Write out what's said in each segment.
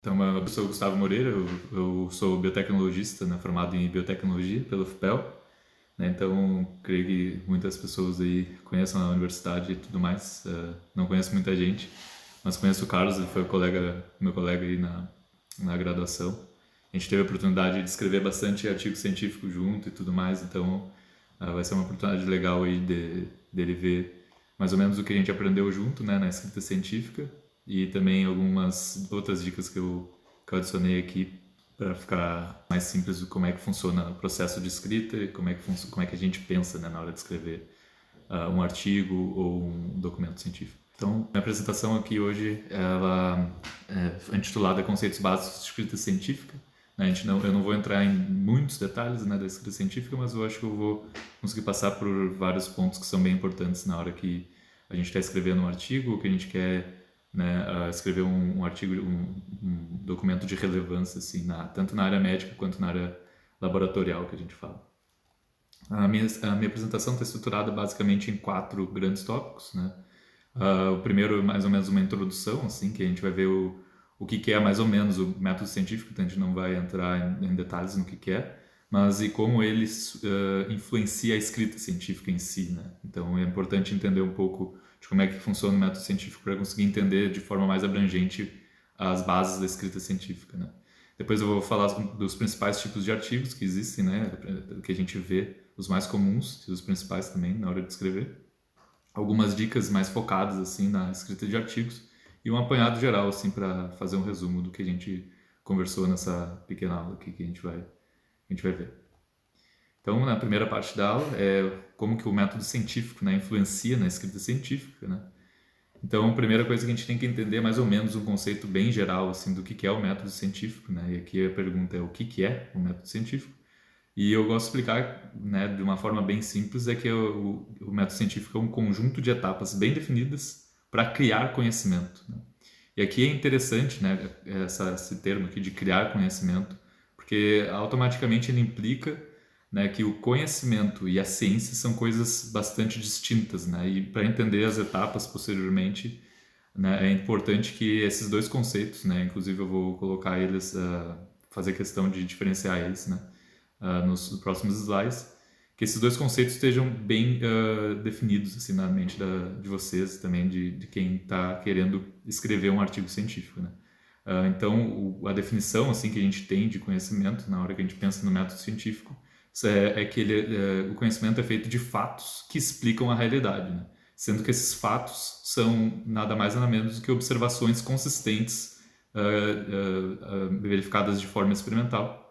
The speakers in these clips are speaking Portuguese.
Então, eu sou o Gustavo Moreira, eu sou biotecnologista, né, formado em biotecnologia pelo FPEL, né, então creio que muitas pessoas aí conheçam a universidade e tudo mais. Não conheço muita gente, mas conheço o Carlos, ele foi meu colega aí na graduação. A gente teve a oportunidade de escrever bastante artigo científico junto e tudo mais, então vai ser uma oportunidade legal aí dele ver mais ou menos o que a gente aprendeu junto, né, na escrita científica e também algumas outras dicas que eu adicionei aqui para ficar mais simples como é que funciona o processo de escrita e como é que a gente pensa, né, na hora de escrever um artigo ou um documento científico. Então, minha apresentação aqui hoje ela é intitulada Conceitos Básicos de Escrita Científica. Né? Eu não vou entrar em muitos detalhes, né, da escrita científica, mas eu acho que eu vou conseguir passar por vários pontos que são bem importantes na hora que a gente está escrevendo um artigo, ou que a gente quer, né, escrever um artigo, um documento de relevância, assim, tanto na área médica quanto na área laboratorial que a gente fala. A minha apresentação está estruturada basicamente em 4 grandes tópicos, né? O primeiro é mais ou menos uma introdução, assim, que a gente vai ver o que é mais ou menos o método científico, então a gente não vai entrar em detalhes no que é, mas e como ele influencia a escrita científica em si, né? Então é importante entender um pouco de como é que funciona o método científico para conseguir entender de forma mais abrangente as bases da escrita científica, né? Depois eu vou falar dos principais tipos de artigos que existem, né? Que a gente vê, os mais comuns e os principais também na hora de escrever. Algumas dicas mais focadas assim na escrita de artigos e um apanhado geral assim para fazer um resumo do que a gente conversou nessa pequena aula aqui que a gente vai ver. Então, na primeira parte da aula é como que o método científico, né, influencia na escrita científica, né? Então, a primeira coisa que a gente tem que entender é mais ou menos um conceito bem geral assim do que é o método científico, né? E aqui a pergunta é o que é o método científico? E eu gosto de explicar, né, de uma forma bem simples, é que o método científico é um conjunto de etapas bem definidas para criar conhecimento, né? E aqui é interessante, né, esse termo aqui de criar conhecimento, porque automaticamente ele implica, né, que o conhecimento e a ciência são coisas bastante distintas, né? E para entender as etapas posteriormente, né, é importante que esses dois conceitos, né, inclusive eu vou colocar eles, fazer questão de diferenciar eles, né, nos próximos slides, que esses dois conceitos estejam bem definidos assim, na mente de vocês, também de quem está querendo escrever um artigo científico, né? Então, a definição assim que a gente tem de conhecimento na hora que a gente pensa no método científico é que o conhecimento é feito de fatos que explicam a realidade, né? Sendo que esses fatos são nada mais nada menos do que observações consistentes verificadas de forma experimental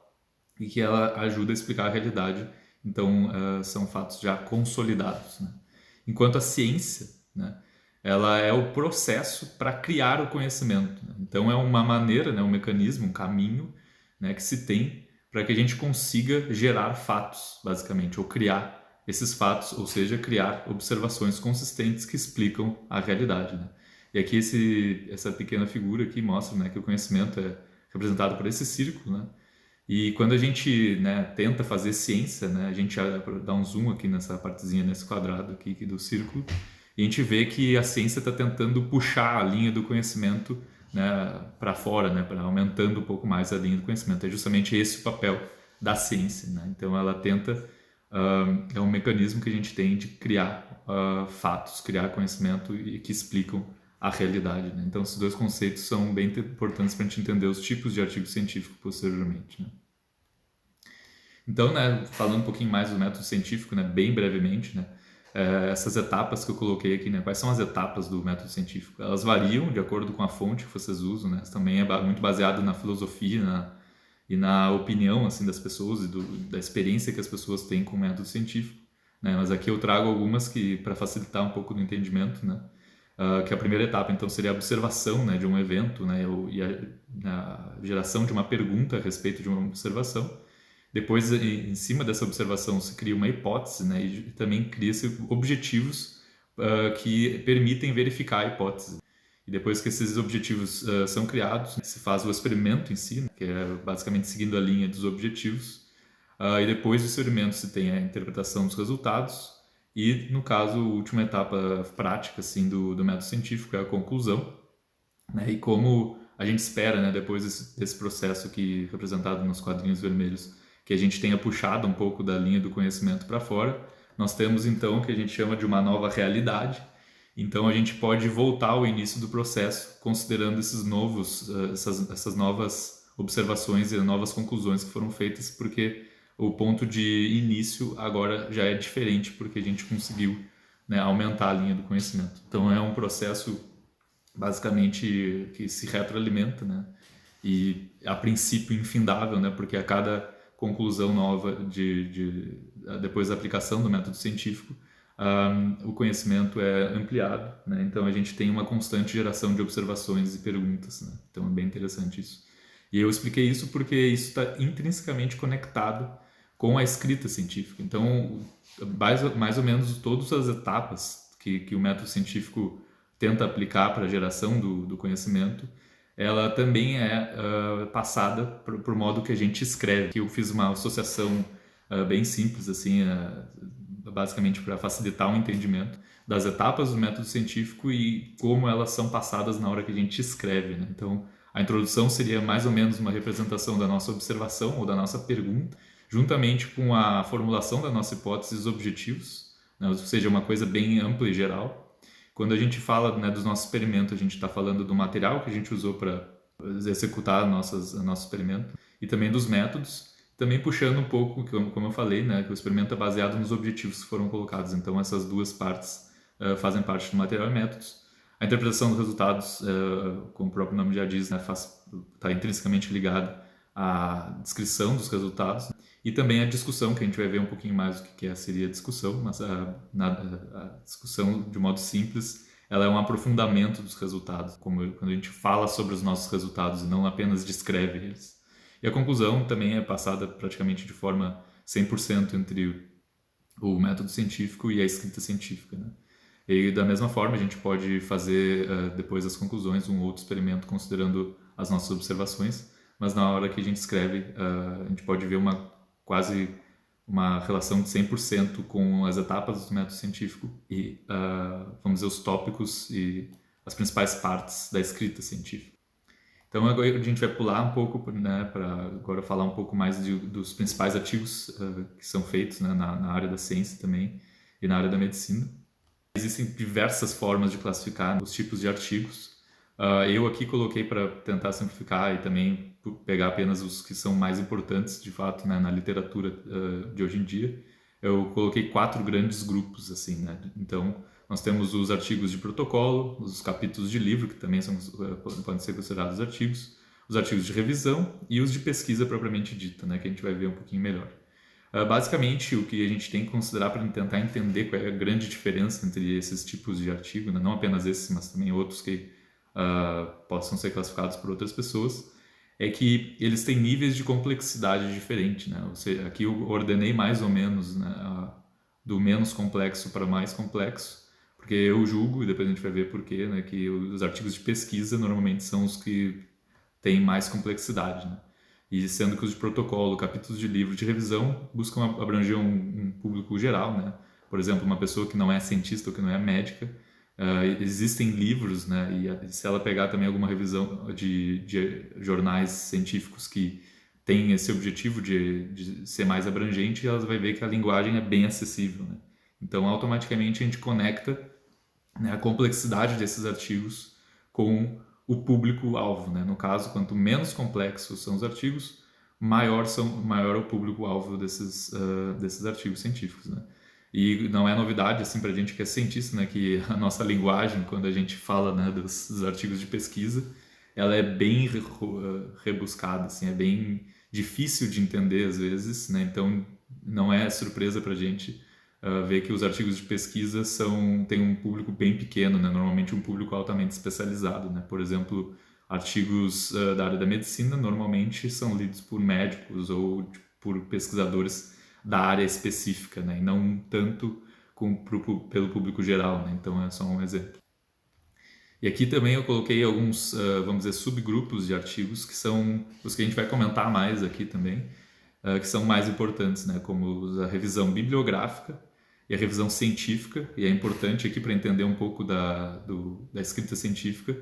e que ela ajuda a explicar a realidade. Então, são fatos já consolidados, né? Enquanto a ciência, né, ela é o processo para criar o conhecimento, né? Então, é uma maneira, né, um mecanismo, um caminho, né, que se tem para que a gente consiga gerar fatos, basicamente, ou criar esses fatos, ou seja, criar observações consistentes que explicam a realidade, né? E aqui essa pequena figura aqui mostra, né, que o conhecimento é representado por esse círculo, né? E quando a gente, né, tenta fazer ciência, né, a gente dá um zoom aqui nessa partezinha, nesse quadrado aqui do círculo, e a gente vê que a ciência está tentando puxar a linha do conhecimento, né, para fora, né, para aumentando um pouco mais a linha do conhecimento. É justamente esse o papel da ciência, né? Então ela tenta, é um mecanismo que a gente tem de criar fatos, criar conhecimento e que explicam a realidade, né? Então esses dois conceitos são bem importantes para a gente entender os tipos de artigo científico posteriormente, né? Então, né, falando um pouquinho mais do método científico, né, bem brevemente, né, essas etapas que eu coloquei aqui, né, quais são as etapas do método científico? Elas variam de acordo com a fonte que vocês usam, né, também é muito baseado na filosofia e na opinião assim das pessoas e da experiência que as pessoas têm com o método científico, né, mas aqui eu trago algumas que para facilitar um pouco do entendimento, né, que a primeira etapa então seria a observação, né, de um evento, né, e a geração de uma pergunta a respeito de uma observação. Depois, em cima dessa observação, se cria uma hipótese, né, e também cria-se objetivos que permitem verificar a hipótese. E depois que esses objetivos são criados, se faz o experimento em si, né, que é basicamente seguindo a linha dos objetivos. E depois do experimento se tem a interpretação dos resultados e, no caso, a última etapa prática assim, do método científico é a conclusão, né? E como a gente espera, né, depois desse processo aqui representado nos quadrinhos vermelhos, que a gente tenha puxado um pouco da linha do conhecimento para fora. Nós temos então o que a gente chama de uma nova realidade. Então a gente pode voltar ao início do processo, considerando essas novas observações e novas conclusões que foram feitas, porque o ponto de início agora já é diferente, porque a gente conseguiu, né, aumentar a linha do conhecimento. Então é um processo basicamente que se retroalimenta, né? E a princípio infindável, né? Porque a cada conclusão nova depois da aplicação do método científico, o conhecimento é ampliado, né? Então a gente tem uma constante geração de observações e perguntas, né? Então é bem interessante isso. E eu expliquei isso porque isso está intrinsecamente conectado com a escrita científica. Então, mais ou menos todas as etapas que o método científico tenta aplicar para a geração do conhecimento, ela também é passada por modo que a gente escreve. Eu fiz uma associação bem simples, assim, basicamente para facilitar o entendimento das etapas do método científico e como elas são passadas na hora que a gente escreve, né? Então, a introdução seria mais ou menos uma representação da nossa observação ou da nossa pergunta, juntamente com a formulação da nossa hipótese e os objetivos, né? Ou seja, uma coisa bem ampla e geral. Quando a gente fala, né, dos nossos experimentos, a gente está falando do material que a gente usou para executar nosso experimento e também dos métodos, também puxando um pouco, como eu falei, né, que o experimento é baseado nos objetivos que foram colocados. Então, essas duas partes fazem parte do material e métodos. A interpretação dos resultados, como o próprio nome já diz, né, está intrinsecamente ligada à descrição dos resultados e também a discussão, que a gente vai ver um pouquinho mais o que seria a discussão, mas a discussão, de modo simples, ela é um aprofundamento dos resultados, como quando a gente fala sobre os nossos resultados e não apenas descreve eles. E a conclusão também é passada praticamente de forma 100% entre o método científico e a escrita científica, né? E da mesma forma a gente pode fazer depois das conclusões um outro experimento considerando as nossas observações, mas na hora que a gente escreve a gente pode ver quase uma relação de 100% com as etapas do método científico e, vamos dizer, os tópicos e as principais partes da escrita científica. Então agora a gente vai pular um pouco, né, para agora falar um pouco mais dos principais artigos que são feitos, né, na área da ciência também e na área da medicina. Existem diversas formas de classificar os tipos de artigos. Eu aqui coloquei para tentar simplificar e também pegar apenas os que são mais importantes, de fato, né, na literatura de hoje em dia. Eu coloquei 4 grandes grupos, assim, né? Então, nós temos os artigos de protocolo, os capítulos de livro, que também podem ser considerados artigos, os artigos de revisão e os de pesquisa propriamente dita, né, que a gente vai ver um pouquinho melhor. Basicamente, o que a gente tem que considerar para tentar entender qual é a grande diferença entre esses tipos de artigo, né, não apenas esses, mas também outros que possam ser classificados por outras pessoas, é que eles têm níveis de complexidade diferentes, né? Ou seja, aqui eu ordenei mais ou menos, né, do menos complexo para o mais complexo, porque eu julgo, e depois a gente vai ver porquê, né, que os artigos de pesquisa normalmente são os que têm mais complexidade, né? E sendo que os de protocolo, capítulos de livro de revisão buscam abranger um público geral, né? Por exemplo, uma pessoa que não é cientista ou que não é médica, existem livros, né? E se ela pegar também alguma revisão de jornais científicos que tem esse objetivo de ser mais abrangente, ela vai ver que a linguagem é bem acessível, né? Então, automaticamente a gente conecta, né, a complexidade desses artigos com o público-alvo, né? No caso, quanto menos complexos são os artigos, maior é o público-alvo desses artigos científicos, né? E não é novidade, assim, para a gente que é cientista, né, que a nossa linguagem, quando a gente fala, né, dos artigos de pesquisa, ela é bem rebuscada, assim, é bem difícil de entender às vezes, né? Então não é surpresa para a gente ver que os artigos de pesquisa têm um público bem pequeno, né? Normalmente um público altamente especializado, né? Por exemplo, artigos da área da medicina normalmente são lidos por médicos ou por pesquisadores da área específica, né? E não tanto pelo público geral, né? Então é só um exemplo. E aqui também eu coloquei alguns, vamos dizer, subgrupos de artigos que são os que a gente vai comentar mais aqui também, que são mais importantes, né? Como a revisão bibliográfica e a revisão científica, e é importante aqui para entender um pouco da escrita científica,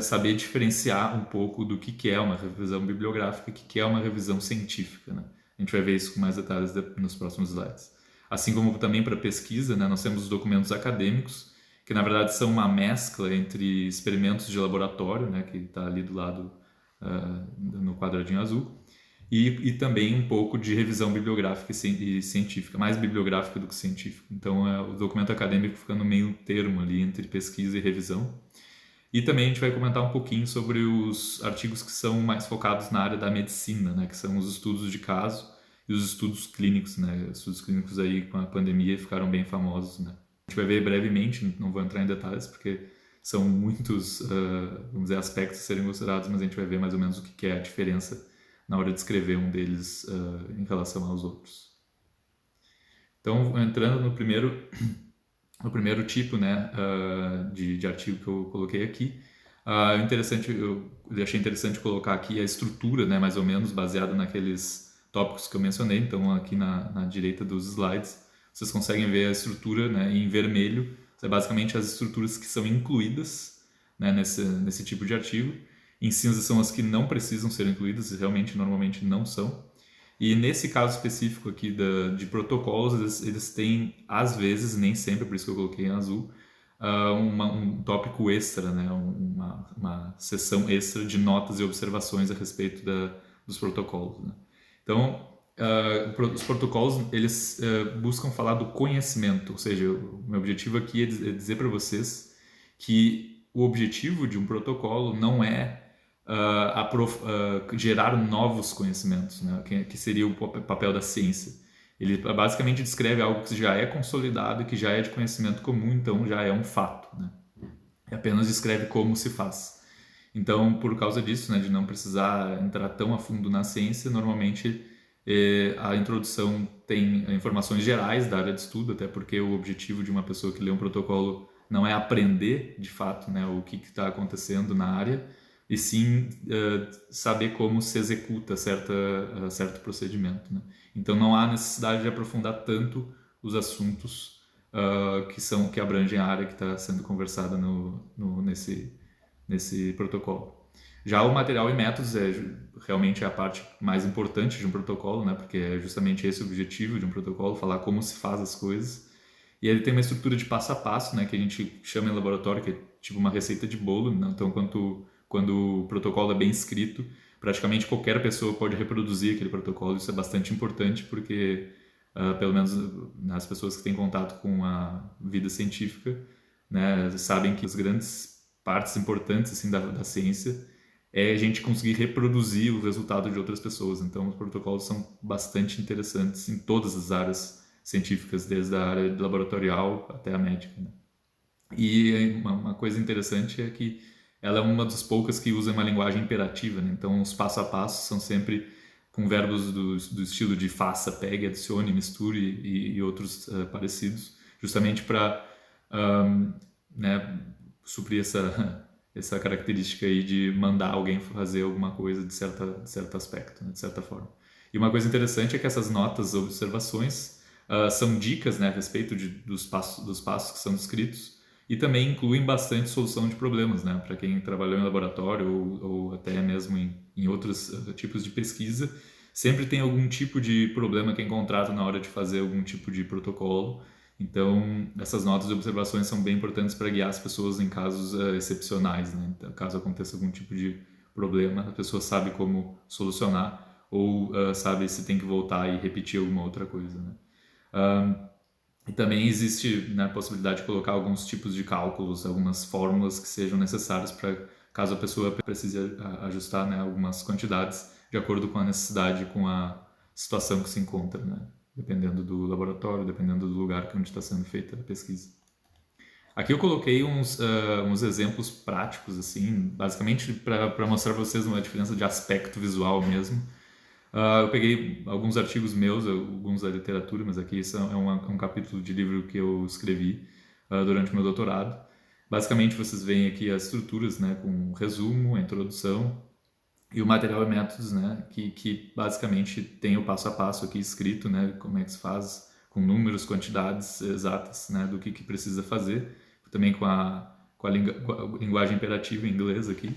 saber diferenciar um pouco do que é uma revisão bibliográfica e o que é uma revisão científica, né? A gente vai ver isso com mais detalhes nos próximos slides. Assim como também para pesquisa, né, nós temos os documentos acadêmicos, que na verdade são uma mescla entre experimentos de laboratório, né, que está ali do lado no quadradinho azul, e também um pouco de revisão bibliográfica e científica, mais bibliográfica do que científica. Então, o documento acadêmico fica no meio termo ali entre pesquisa e revisão. E também a gente vai comentar um pouquinho sobre os artigos que são mais focados na área da medicina, né, que são os estudos de caso e os estudos clínicos, né? Os estudos clínicos aí com a pandemia ficaram bem famosos, né? A gente vai ver brevemente, não vou entrar em detalhes porque são muitos, vamos dizer, aspectos a serem considerados, mas a gente vai ver mais ou menos o que é a diferença na hora de escrever um deles em relação aos outros. Então, entrando no primeiro tipo, né, de artigo que eu coloquei aqui, eu achei interessante colocar aqui a estrutura, né, mais ou menos, baseada naqueles tópicos que eu mencionei. Então, aqui na direita dos slides, vocês conseguem ver a estrutura, né, em vermelho. É basicamente as estruturas que são incluídas, né, nesse tipo de artigo. Em cinza são as que não precisam ser incluídas, realmente, normalmente não são. E nesse caso específico aqui de protocolos, eles têm, às vezes, nem sempre, por isso que eu coloquei em azul, um tópico extra, né? Uma seção extra de notas e observações a respeito dos protocolos, né? Então, os protocolos, eles buscam falar do conhecimento, ou seja, o meu objetivo aqui é dizer para vocês que o objetivo de um protocolo não é gerar novos conhecimentos, né? que seria o papel da ciência. Ele basicamente descreve algo que já é consolidado e que já é de conhecimento comum, então já é um fato, né? E apenas descreve como se faz. Então, por causa disso, né, de não precisar entrar tão a fundo na ciência, normalmente a introdução tem informações gerais da área de estudo, até porque o objetivo de uma pessoa que lê um protocolo não é aprender, de fato, né, o que está acontecendo na área, e sim saber como se executa certo procedimento, né? Então não há necessidade de aprofundar tanto os assuntos que abrangem a área que está sendo conversada nesse protocolo. Já o material e métodos realmente a parte mais importante de um protocolo, né? Porque é justamente esse o objetivo de um protocolo, falar como se faz as coisas. E ele tem uma estrutura de passo a passo, né? Que a gente chama em laboratório, que é tipo uma receita de bolo, né? Então, quando o protocolo é bem escrito, praticamente qualquer pessoa pode reproduzir aquele protocolo. Isso é bastante importante porque, pelo menos as pessoas que têm contato com a vida científica, né, sabem que as grandes partes importantes assim, da ciência é a gente conseguir reproduzir o resultado de outras pessoas. Então, os protocolos são bastante interessantes em todas as áreas científicas, desde a área laboratorial até a médica, né? E uma coisa interessante é que ela é uma das poucas que usa uma linguagem imperativa, né? Então, os passo a passo são sempre com verbos do estilo de faça, pegue, adicione, misture e outros parecidos, justamente para né, suprir essa característica aí de mandar alguém fazer alguma coisa de certo aspecto, né, de certa forma. E uma coisa interessante é que essas notas, observações, são dicas, né, a respeito dos passos que são descritos e também incluem bastante solução de problemas, né, para quem trabalhou em laboratório ou até mesmo em outros tipos de pesquisa. Sempre tem algum tipo de problema que é encontrado na hora de fazer algum tipo de protocolo. Então, essas notas e observações são bem importantes para guiar as pessoas em casos excepcionais, né? Então, caso aconteça algum tipo de problema, a pessoa sabe como solucionar ou sabe se tem que voltar e repetir alguma outra coisa, né? E também existe, né, a possibilidade de colocar alguns tipos de cálculos, algumas fórmulas que sejam necessárias para caso a pessoa precise ajustar, né, algumas quantidades de acordo com a necessidade, com a situação que se encontra, né? Dependendo do laboratório, dependendo do lugar onde está sendo feita a pesquisa. Aqui eu coloquei uns exemplos práticos, assim, basicamente para mostrar para vocês uma diferença de aspecto visual mesmo. Eu peguei alguns artigos meus, alguns da literatura, mas aqui esse é um capítulo de livro que eu escrevi durante o meu doutorado. Basicamente vocês veem aqui as estruturas, né, com um resumo, a introdução, e o material e métodos, né, que basicamente tem o passo a passo aqui escrito, né, como é que se faz, com números, quantidades exatas, né, do que precisa fazer, também com com a linguagem imperativa em inglês aqui.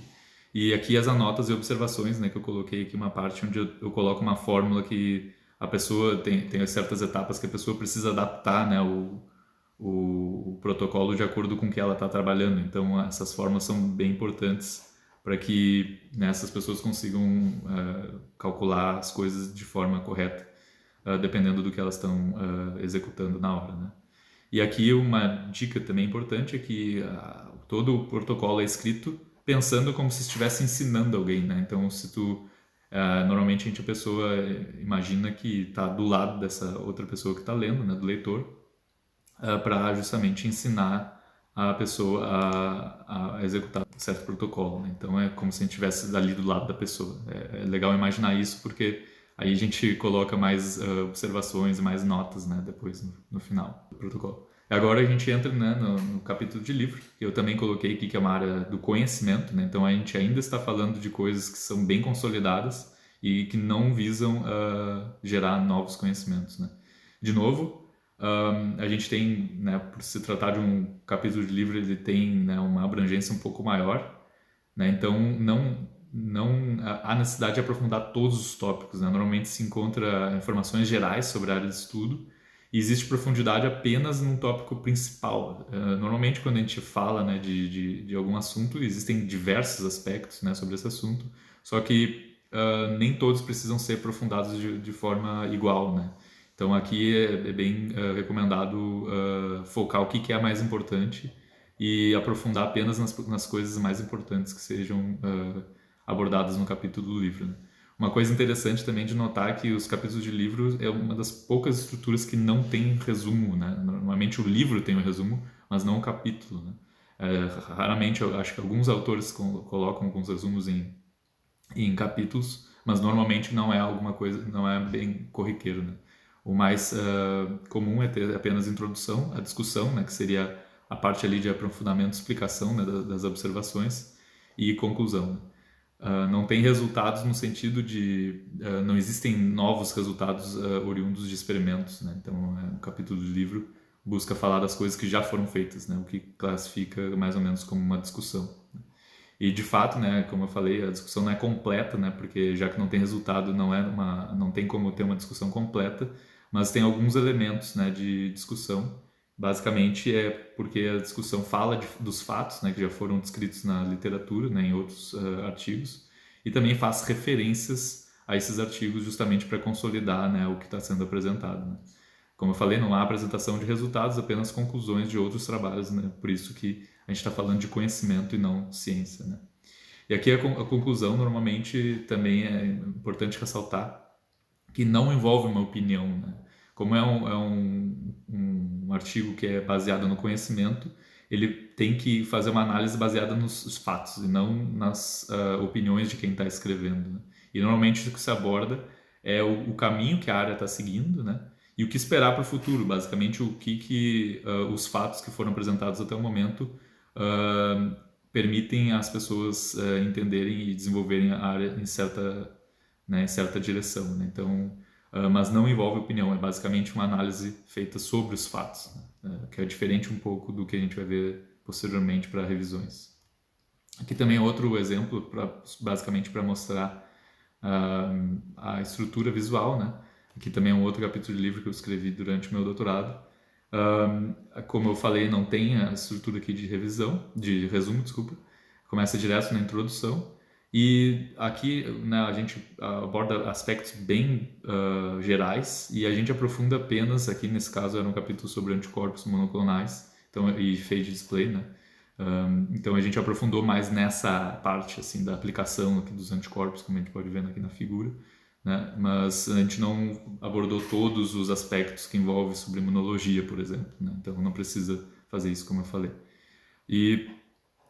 E aqui as anotas e observações, né, que eu coloquei aqui uma parte onde eu coloco uma fórmula que a pessoa tem certas etapas que a pessoa precisa adaptar, né, o protocolo de acordo com o que ela está trabalhando. Então essas fórmulas são bem importantes para que, né, essas pessoas consigam calcular as coisas de forma correta, dependendo do que elas estão executando na hora, né? E aqui uma dica também importante é que todo o protocolo é escrito pensando como se estivesse ensinando alguém, né? Então, se tu normalmente a pessoa imagina que está do lado dessa outra pessoa que está lendo, né, do leitor, para justamente ensinar a pessoa a executar um certo protocolo, né? Então é como se a gente estivesse ali do lado da pessoa. É legal imaginar isso porque aí a gente coloca mais observações, mais notas, né, depois no final do protocolo. Agora a gente entra, né, no capítulo de livro, que eu também coloquei aqui, que é uma área do conhecimento, né? Então a gente ainda está falando de coisas que são bem consolidadas e que não visam gerar novos conhecimentos, né? De novo, a gente tem, né, por se tratar de um capítulo de livro, ele tem, né, uma abrangência um pouco maior, né? Então não há necessidade de aprofundar todos os tópicos, né? Normalmente se encontra informações gerais sobre a área de estudo e existe profundidade apenas num tópico principal. Normalmente quando a gente fala, né, de algum assunto, existem diversos aspectos, né, sobre esse assunto, só que nem todos precisam ser aprofundados de forma igual, né? Então aqui é bem recomendado focar o que é mais importante e aprofundar apenas nas coisas mais importantes que sejam abordadas no capítulo do livro, né? Uma coisa interessante também de notar é que os capítulos de livro é uma das poucas estruturas que não tem resumo, né? Normalmente o livro tem o resumo, mas não o capítulo, né? Raramente, eu acho que alguns autores colocam alguns resumos em capítulos, mas normalmente não é alguma coisa, não é bem corriqueiro, né? O mais comum é ter apenas introdução, a discussão, né, que seria a parte ali de aprofundamento, explicação, né, das observações e conclusão, né? Não tem resultados no sentido de não existem novos resultados oriundos de experimentos, né? Então, o capítulo do livro busca falar das coisas que já foram feitas, né? O que classifica mais ou menos como uma discussão. E de fato, né, como eu falei, a discussão não é completa, né, porque já que não tem resultado, não tem como ter uma discussão completa, mas tem alguns elementos, né, de discussão. Basicamente é porque a discussão fala dos fatos, né, que já foram descritos na literatura, né, em outros artigos, e também faz referências a esses artigos justamente para consolidar, né, o que está sendo apresentado, né. Como eu falei, não há apresentação de resultados, apenas conclusões de outros trabalhos, né? Por isso que a gente está falando de conhecimento e não ciência, né? E aqui a conclusão normalmente também é importante ressaltar que não envolve uma opinião, né? Como um artigo que é baseado no conhecimento, ele tem que fazer uma análise baseada nos fatos e não nas opiniões de quem está escrevendo, né? E normalmente o que se aborda é o caminho que a área está seguindo, né? E o que esperar para o futuro, basicamente o que os fatos que foram apresentados até o momento permitem às pessoas entenderem e desenvolverem a área em certa, né, em certa direção, né? Então, mas não envolve opinião, é basicamente uma análise feita sobre os fatos, né? Que é diferente um pouco do que a gente vai ver posteriormente para revisões. Aqui também é outro exemplo, basicamente para mostrar a estrutura visual, né? Aqui também é um outro capítulo de livro que eu escrevi durante o meu doutorado. Como eu falei, não tem a estrutura aqui de resumo, desculpa. Começa direto na introdução. E aqui, né, a gente aborda aspectos bem gerais e a gente aprofunda apenas, aqui nesse caso era um capítulo sobre anticorpos monoclonais e phage display, né? Então a gente aprofundou mais nessa parte assim da aplicação aqui dos anticorpos, como a gente pode ver aqui na figura, né? Mas a gente não abordou todos os aspectos que envolvem sobre imunologia, por exemplo, né? Então não precisa fazer isso, como eu falei. E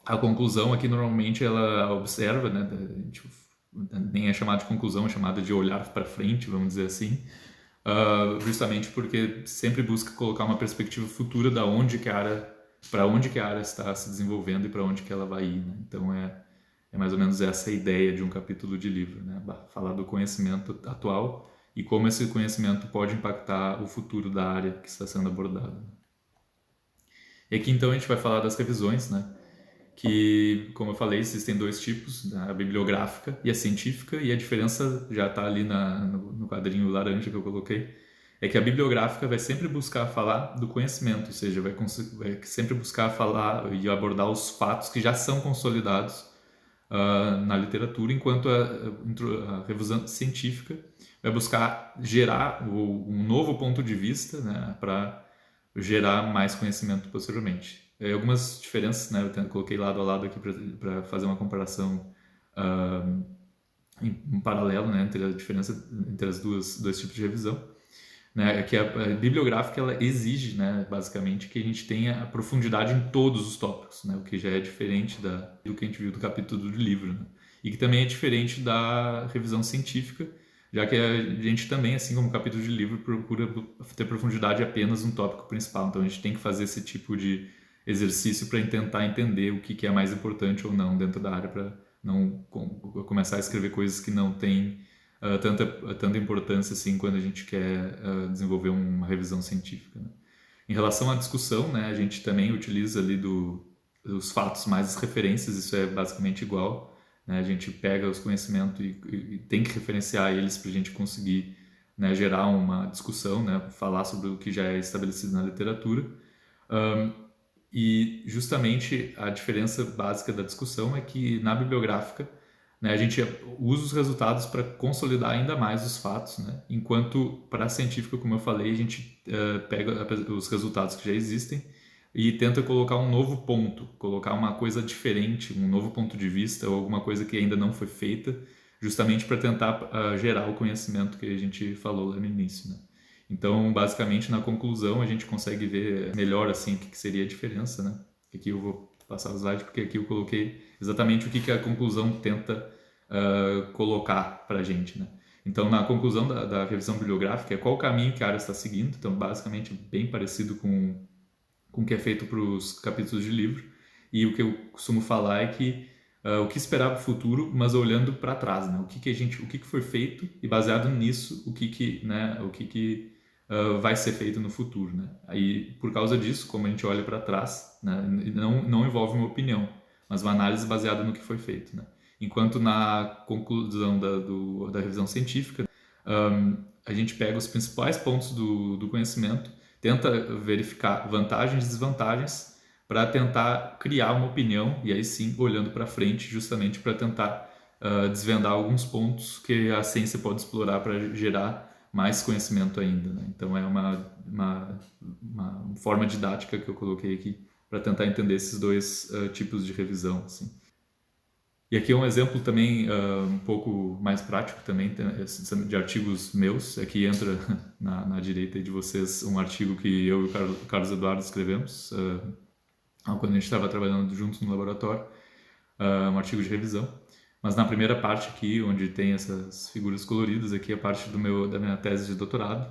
a conclusão aqui normalmente ela observa, né? A gente nem é chamada de conclusão, é chamada de olhar para frente, vamos dizer assim, justamente porque sempre busca colocar uma perspectiva futura da onde que a área, para onde que a área está se desenvolvendo e para onde que ela vai ir, né? Então é mais ou menos essa a ideia de um capítulo de livro, né? Falar do conhecimento atual e como esse conhecimento pode impactar o futuro da área que está sendo abordada. E aqui então a gente vai falar das revisões, né? que, como eu falei, existem dois tipos, né, a bibliográfica e a científica, e a diferença já está ali no quadrinho laranja que eu coloquei, é que a bibliográfica vai sempre buscar falar do conhecimento, ou seja, vai sempre buscar falar e abordar os fatos que já são consolidados na literatura, enquanto a revisão científica vai buscar gerar um novo ponto de vista, né, para gerar mais conhecimento posteriormente. Algumas diferenças, né, eu coloquei lado a lado aqui para fazer uma comparação em paralelo, né, entre a diferença entre as dois tipos de revisão, né, é que a bibliográfica ela exige, né, basicamente, que a gente tenha a profundidade em todos os tópicos, né, o que já é diferente do que a gente viu do capítulo do livro, né, e que também é diferente da revisão científica, já que a gente também, assim como o capítulo de livro, procura ter profundidade apenas no tópico principal. Então a gente tem que fazer esse tipo de exercício para tentar entender o que é mais importante ou não dentro da área, para não começar a escrever coisas que não têm tanta importância assim quando a gente quer desenvolver uma revisão científica, né? Em relação à discussão, né, a gente também utiliza ali dos fatos mais as referências, isso é basicamente igual, né? A gente pega os conhecimentos e tem que referenciar eles para a gente conseguir, né, gerar uma discussão, né, falar sobre o que já é estabelecido na literatura. E justamente a diferença básica da discussão é que na bibliográfica, né, a gente usa os resultados para consolidar ainda mais os fatos, né? Enquanto para a científica, como eu falei, a gente pega os resultados que já existem e tenta colocar um novo ponto, colocar uma coisa diferente, um novo ponto de vista ou alguma coisa que ainda não foi feita, justamente para tentar gerar o conhecimento que a gente falou lá no início, né? Então, basicamente, na conclusão, a gente consegue ver melhor assim o que seria a diferença, né? Aqui eu vou passar o slide porque aqui eu coloquei exatamente o que a conclusão tenta colocar para a gente, né? Então, na conclusão da revisão bibliográfica, é qual o caminho que a área está seguindo. Então, basicamente, bem parecido com o que é feito para os capítulos de livro. E o que eu costumo falar é que o que esperar para o futuro, mas olhando para trás, né? O que foi feito e baseado nisso, o que vai ser feito no futuro, né? Aí, por causa disso, como a gente olha para trás, né, não envolve uma opinião, mas uma análise baseada no que foi feito, né? Enquanto na conclusão da revisão científica, a gente pega os principais pontos do conhecimento, tenta verificar vantagens e desvantagens para tentar criar uma opinião, e aí sim, olhando para frente, justamente para tentar desvendar alguns pontos que a ciência pode explorar para gerar mais conhecimento ainda, né? Então é uma forma didática que eu coloquei aqui para tentar entender esses dois tipos de revisão, assim. E aqui é um exemplo também um pouco mais prático também de artigos meus. Aqui entra na direita de vocês um artigo que eu e o Carlos Eduardo escrevemos quando a gente estava trabalhando juntos no laboratório, um artigo de revisão. Mas na primeira parte aqui, onde tem essas figuras coloridas, aqui é a parte da minha tese de doutorado.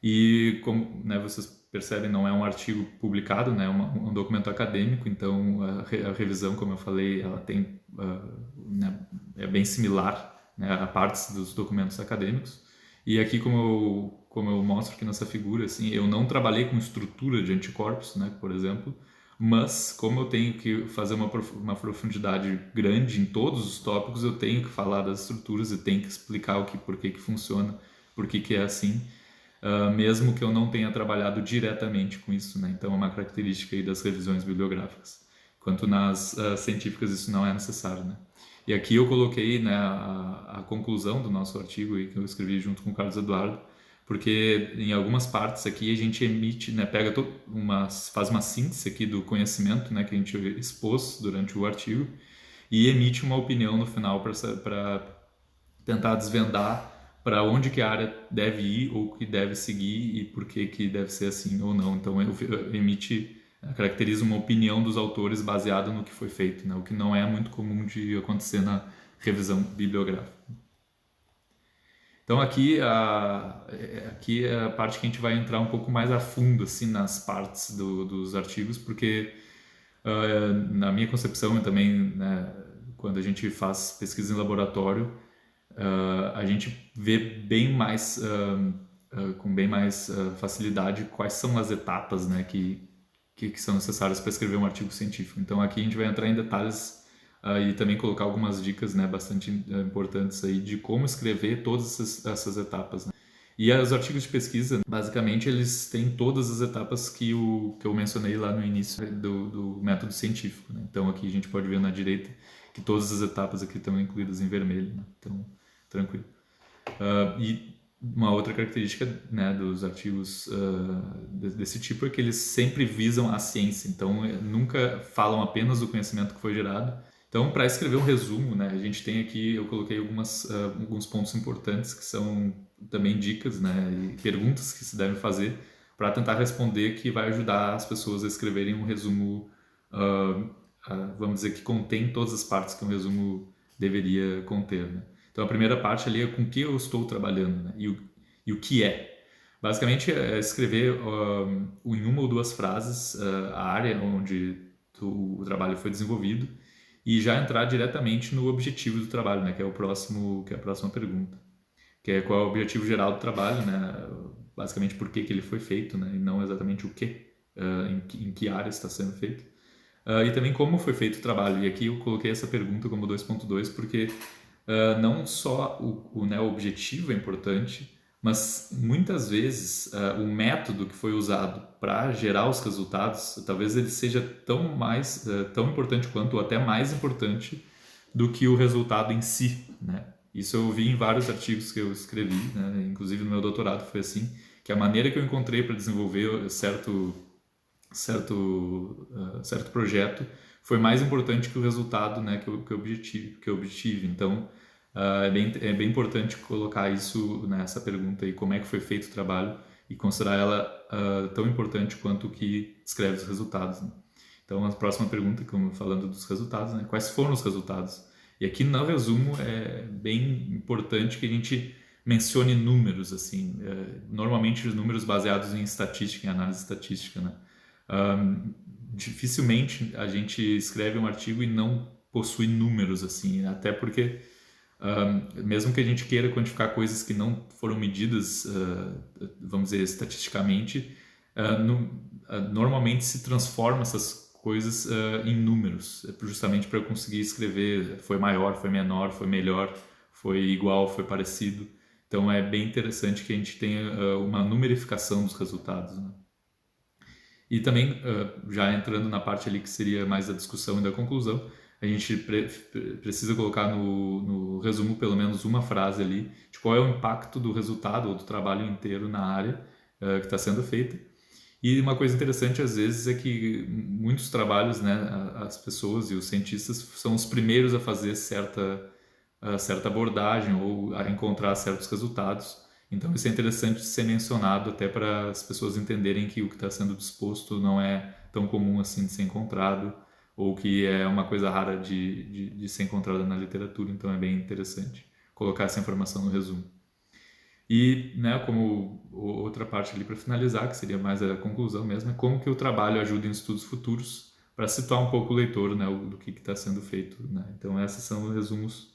E como, né, vocês percebem, não é um artigo publicado, né, é um documento acadêmico, então a revisão, como eu falei, ela tem, né, é bem similar, né, a partes dos documentos acadêmicos. E aqui, como eu mostro aqui nessa figura, assim, eu não trabalhei com estrutura de anticorpos, né, por exemplo, mas como eu tenho que fazer uma profundidade grande em todos os tópicos, eu tenho que falar das estruturas e tenho que explicar por que funciona, por que é assim, mesmo que eu não tenha trabalhado diretamente com isso, né? Então é uma característica aí das revisões bibliográficas. Enquanto nas científicas isso não é necessário, né? E aqui eu coloquei, né, a conclusão do nosso artigo aí, que eu escrevi junto com o Carlos Eduardo, porque em algumas partes aqui a gente emite, né, faz uma síntese aqui do conhecimento, né, que a gente expôs durante o artigo e emite uma opinião no final para tentar desvendar para onde que a área deve ir ou que deve seguir e por que deve ser assim ou não. Então caracteriza uma opinião dos autores baseada no que foi feito, né, o que não é muito comum de acontecer na revisão bibliográfica. Então aqui é a parte que a gente vai entrar um pouco mais a fundo assim, nas partes dos artigos, porque na minha concepção e também, né, quando a gente faz pesquisa em laboratório, a gente vê bem mais, com bem mais facilidade quais são as etapas, né, que que são necessárias para escrever um artigo científico. Então aqui a gente vai entrar em detalhes e também colocar algumas dicas, né, bastante importantes aí de como escrever todas essas etapas, né? E os artigos de pesquisa, basicamente, eles têm todas as etapas que eu mencionei lá no início do método científico, né? Então aqui a gente pode ver na direita que todas as etapas aqui estão incluídas em vermelho, né? Então, tranquilo. E uma outra característica, né, dos artigos desse tipo é que eles sempre visam a ciência, então nunca falam apenas do conhecimento que foi gerado. Então, para escrever um resumo, né, a gente tem aqui, eu coloquei alguns pontos importantes que são também dicas, né, e perguntas que se devem fazer para tentar responder, que vai ajudar as pessoas a escreverem um resumo, vamos dizer, que contém todas as partes que um resumo deveria conter, né? Então, a primeira parte ali é com que eu estou trabalhando, né, e o que é. Basicamente, é escrever em uma ou duas frases a área onde o trabalho foi desenvolvido e já entrar diretamente no objetivo do trabalho, né, que é a próxima pergunta, que é qual é o objetivo geral do trabalho, né, basicamente por que ele foi feito, né, e não exatamente o que, em que área está sendo feito. E também como foi feito o trabalho. E aqui eu coloquei essa pergunta como 2.2 porque não só né, o objetivo é importante, mas muitas vezes o método que foi usado para gerar os resultados, talvez ele seja tão importante quanto, ou até mais importante do que o resultado em si, né? Isso eu vi em vários artigos que eu escrevi, né? Inclusive no meu doutorado foi assim, que a maneira que eu encontrei para desenvolver certo projeto foi mais importante que o resultado, né, que eu obtive. Então, é bem importante colocar isso nessa pergunta aí, como é que foi feito o trabalho e considerar ela tão importante quanto o que escreve os resultados, né? Então, a próxima pergunta, como falando dos resultados, né, quais foram os resultados? E aqui no resumo é bem importante que a gente mencione números, assim, normalmente os números baseados em estatística, em análise estatística, né? Dificilmente a gente escreve um artigo e não possui números assim, até porque mesmo que a gente queira quantificar coisas que não foram medidas, vamos dizer, estatisticamente, normalmente se transforma essas coisas em números, justamente para eu conseguir escrever foi maior, foi menor, foi melhor, foi igual, foi parecido. Então é bem interessante que a gente tenha uma numerificação dos resultados, né? E também, já entrando na parte ali que seria mais da discussão e da conclusão, a gente precisa colocar no resumo pelo menos uma frase ali de qual é o impacto do resultado ou do trabalho inteiro na área que está sendo feita. E uma coisa interessante às vezes é que muitos trabalhos, né, as pessoas e os cientistas são os primeiros a fazer certa abordagem ou a encontrar certos resultados. Então isso é interessante ser mencionado até para as pessoas entenderem que o que está sendo disposto não é tão comum assim de ser encontrado ou que é uma coisa rara de ser encontrada na literatura. Então é bem interessante colocar essa informação no resumo. E, né, como outra parte ali para finalizar, que seria mais a conclusão mesmo, é como que o trabalho ajuda em estudos futuros para situar um pouco o leitor, né, do que está sendo feito, né? Então esses são os resumos,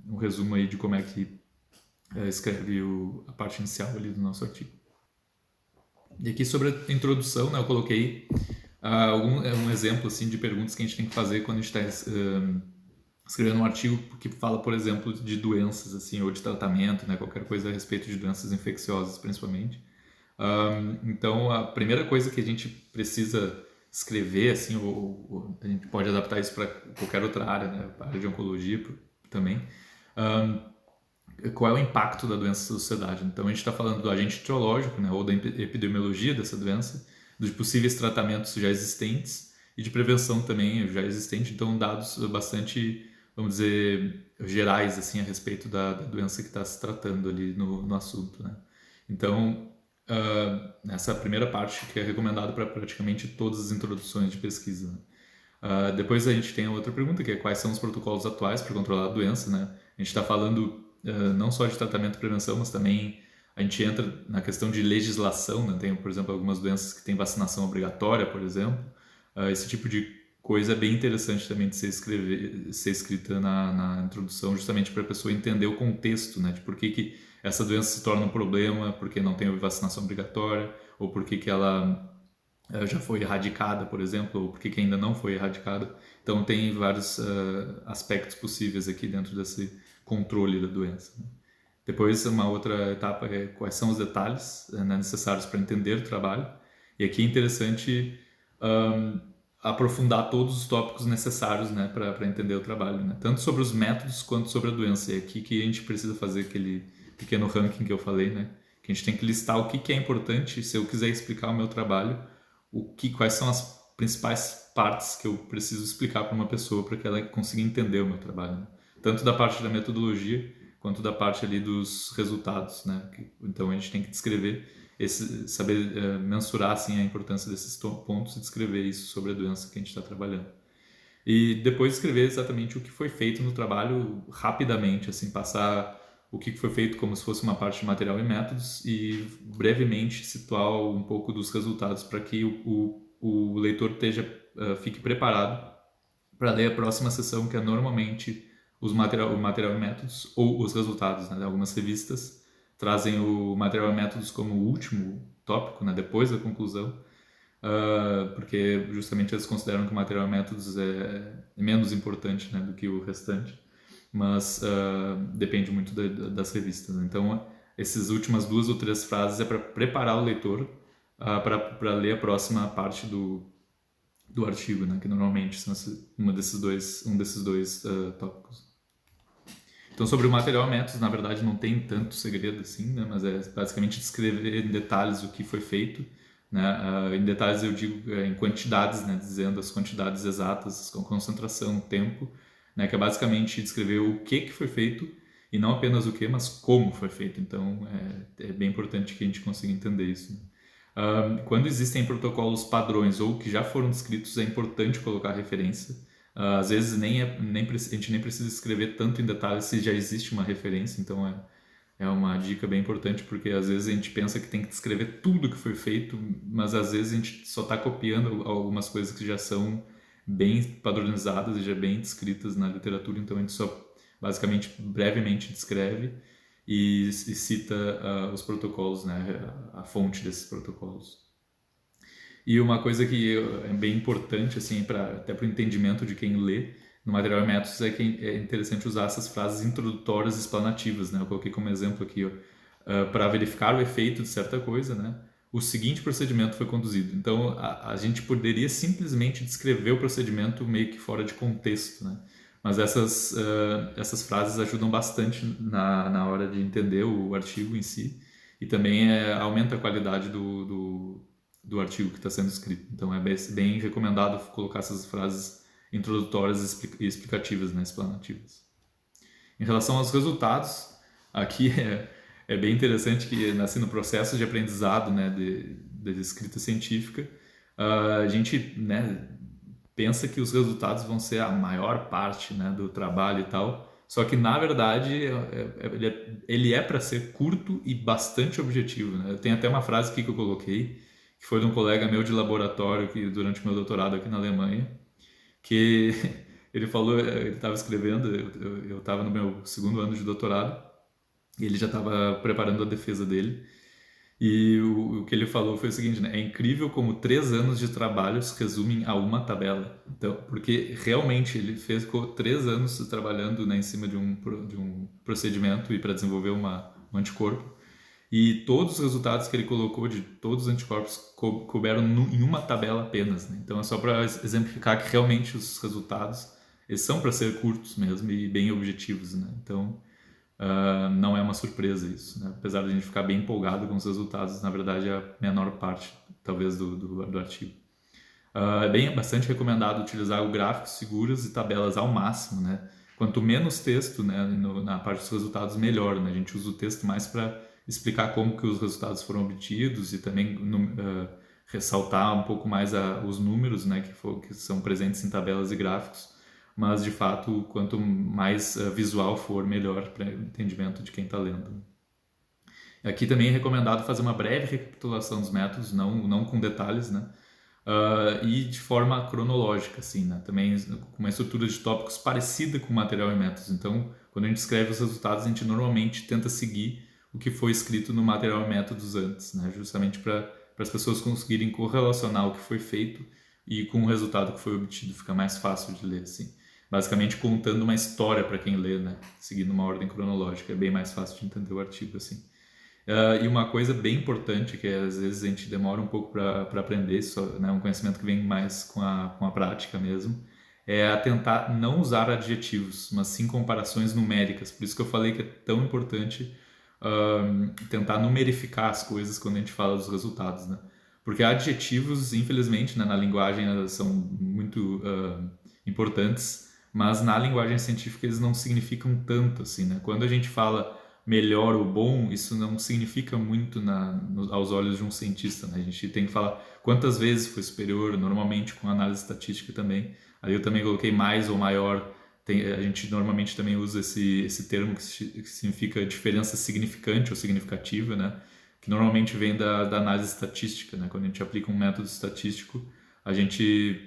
um resumo aí de como é que escreve a parte inicial ali do nosso artigo. E aqui sobre a introdução, né, eu coloquei um exemplo assim de perguntas que a gente tem que fazer quando a gente está escrevendo um artigo que fala, por exemplo, de doenças assim ou de tratamento, né, qualquer coisa a respeito de doenças infecciosas, principalmente. Então, a primeira coisa que a gente precisa escrever, assim, ou a gente pode adaptar isso para qualquer outra área, né, a área de oncologia também. Qual é o impacto da doença na sociedade? Então, a gente está falando do agente etiológico, né, ou da epidemiologia dessa doença, dos possíveis tratamentos já existentes e de prevenção também já existente. Então, dados bastante, vamos dizer, gerais assim a respeito da doença que está se tratando ali no assunto, né? Então, nessa primeira parte que é recomendado para praticamente todas as introduções de pesquisa, né? Depois a gente tem a outra pergunta, que é quais são os protocolos atuais para controlar a doença, né? A gente está falando não só de tratamento e prevenção, mas também a gente entra na questão de legislação, né? Tem, por exemplo, algumas doenças que têm vacinação obrigatória, por exemplo. Esse tipo de coisa é bem interessante também de ser escrita na introdução, justamente para a pessoa entender o contexto, né? De por que essa doença se torna um problema, porque não tem vacinação obrigatória, ou por que ela já foi erradicada, por exemplo, ou por que ainda não foi erradicada. Então, tem vários aspectos possíveis aqui dentro desse controle da doença, né? Depois, uma outra etapa é quais são os detalhes, né, necessários para entender o trabalho. E aqui é interessante um, aprofundar todos os tópicos necessários, né, para entender o trabalho, né? Tanto sobre os métodos quanto sobre a doença. E é aqui que a gente precisa fazer aquele pequeno ranking que eu falei, né? Que a gente tem que listar o que é importante se eu quiser explicar o meu trabalho, quais são as principais partes que eu preciso explicar para uma pessoa para que ela consiga entender o meu trabalho, né? Tanto da parte da metodologia quanto da parte ali dos resultados, né? Então a gente tem que descrever saber mensurar assim a importância desses pontos e descrever isso sobre a doença que a gente está trabalhando. E depois escrever exatamente o que foi feito no trabalho rapidamente, assim, passar o que foi feito como se fosse uma parte de material e métodos e brevemente situar um pouco dos resultados para que o leitor fique preparado para ler a próxima sessão, que é normalmente o material e métodos ou os resultados, né? Algumas revistas trazem o material e métodos como o último tópico, né? Depois da conclusão, porque justamente eles consideram que o material e métodos é menos importante, né, do que o restante, mas depende muito das revistas. Então, essas últimas 2 ou 3 frases é para preparar o leitor para ler a próxima parte do artigo, né, que normalmente são um desses dois tópicos. Então, sobre o material e métodos, na verdade, não tem tanto segredo assim, né, mas é basicamente descrever em detalhes o que foi feito, né, em detalhes eu digo em quantidades, né, dizendo as quantidades exatas, com concentração, tempo, né, que é basicamente descrever o que foi feito e não apenas o que, mas como foi feito. Então, é bem importante que a gente consiga entender isso, né? Quando existem protocolos padrões ou que já foram descritos, é importante colocar referência. Às vezes a gente nem precisa escrever tanto em detalhes se já existe uma referência, então é uma dica bem importante, porque às vezes a gente pensa que tem que descrever tudo que foi feito, mas às vezes a gente só está copiando algumas coisas que já são bem padronizadas e já bem descritas na literatura, então a gente só basicamente brevemente descreve e cita os protocolos, né, a fonte desses protocolos. E uma coisa que é bem importante, assim, até para o entendimento de quem lê no material e métodos, é que é interessante usar essas frases introdutórias e explanativas, né? Eu coloquei como exemplo aqui, para verificar o efeito de certa coisa, né? O seguinte procedimento foi conduzido. Então, a gente poderia simplesmente descrever o procedimento meio que fora de contexto, né? Mas essas frases ajudam bastante na hora de entender o artigo em si e também aumenta a qualidade do artigo que está sendo escrito. Então é bem recomendado colocar essas frases introdutórias e explicativas, né, explanativas. Em relação aos resultados, aqui é bem interessante que assim, no processo de aprendizado, né, de escrita científica, a gente, né, pensa que os resultados vão ser a maior parte, né, do trabalho e tal. Só que, na verdade, ele é para ser curto e bastante objetivo, né? Tem até uma frase aqui que eu coloquei, que foi de um colega meu de laboratório que durante o meu doutorado aqui na Alemanha, que ele falou, ele estava escrevendo, eu estava no meu segundo ano de doutorado, e ele já estava preparando a defesa dele, e o que ele falou foi o seguinte, né? É incrível como 3 anos de trabalho se resumem a uma tabela. Então, porque realmente ele ficou 3 anos trabalhando, né, em cima de um procedimento e para desenvolver um anticorpo. E todos os resultados que ele colocou de todos os anticorpos couberam em uma tabela apenas, né? Então é só para exemplificar que realmente os resultados eles são para ser curtos mesmo e bem objetivos, né? Então não é uma surpresa isso, né? Apesar de a gente ficar bem empolgado com os resultados, na verdade é a menor parte, talvez, do artigo. É bastante recomendado utilizar o gráficos, figuras e tabelas ao máximo, né? Quanto menos texto, né, na parte dos resultados, melhor, né? A gente usa o texto mais para explicar como que os resultados foram obtidos e também ressaltar um pouco mais os números, né, que são presentes em tabelas e gráficos. Mas, de fato, quanto mais visual for, melhor para o entendimento de quem está lendo. Aqui também é recomendado fazer uma breve recapitulação dos métodos, não com detalhes, né? E de forma cronológica, assim, né? Também com uma estrutura de tópicos parecida com material e métodos. Então, quando a gente escreve os resultados, a gente normalmente tenta seguir o que foi escrito no material e métodos antes, né? Justamente para para as pessoas conseguirem correlacionar o que foi feito e com o resultado que foi obtido. Fica mais fácil de ler, assim. Basicamente contando uma história para quem lê, né? Seguindo uma ordem cronológica. É bem mais fácil de entender o artigo, assim. E uma coisa bem importante, que às vezes a gente demora um pouco para aprender, só, né, um conhecimento que vem mais com a prática mesmo, é a tentar não usar adjetivos, mas sim comparações numéricas. Por isso que eu falei que é tão importante tentar numerificar as coisas quando a gente fala dos resultados, né? Porque adjetivos, infelizmente, né, na linguagem elas são muito importantes, mas na linguagem científica eles não significam tanto assim, né? Quando a gente fala melhor ou bom, isso não significa muito aos olhos de um cientista, né? A gente tem que falar quantas vezes foi superior, normalmente com análise estatística também. Aí eu também coloquei mais ou maior. A gente normalmente também usa esse termo que significa diferença significante ou significativa, né? Que normalmente vem da análise estatística, né? Quando a gente aplica um método estatístico, a gente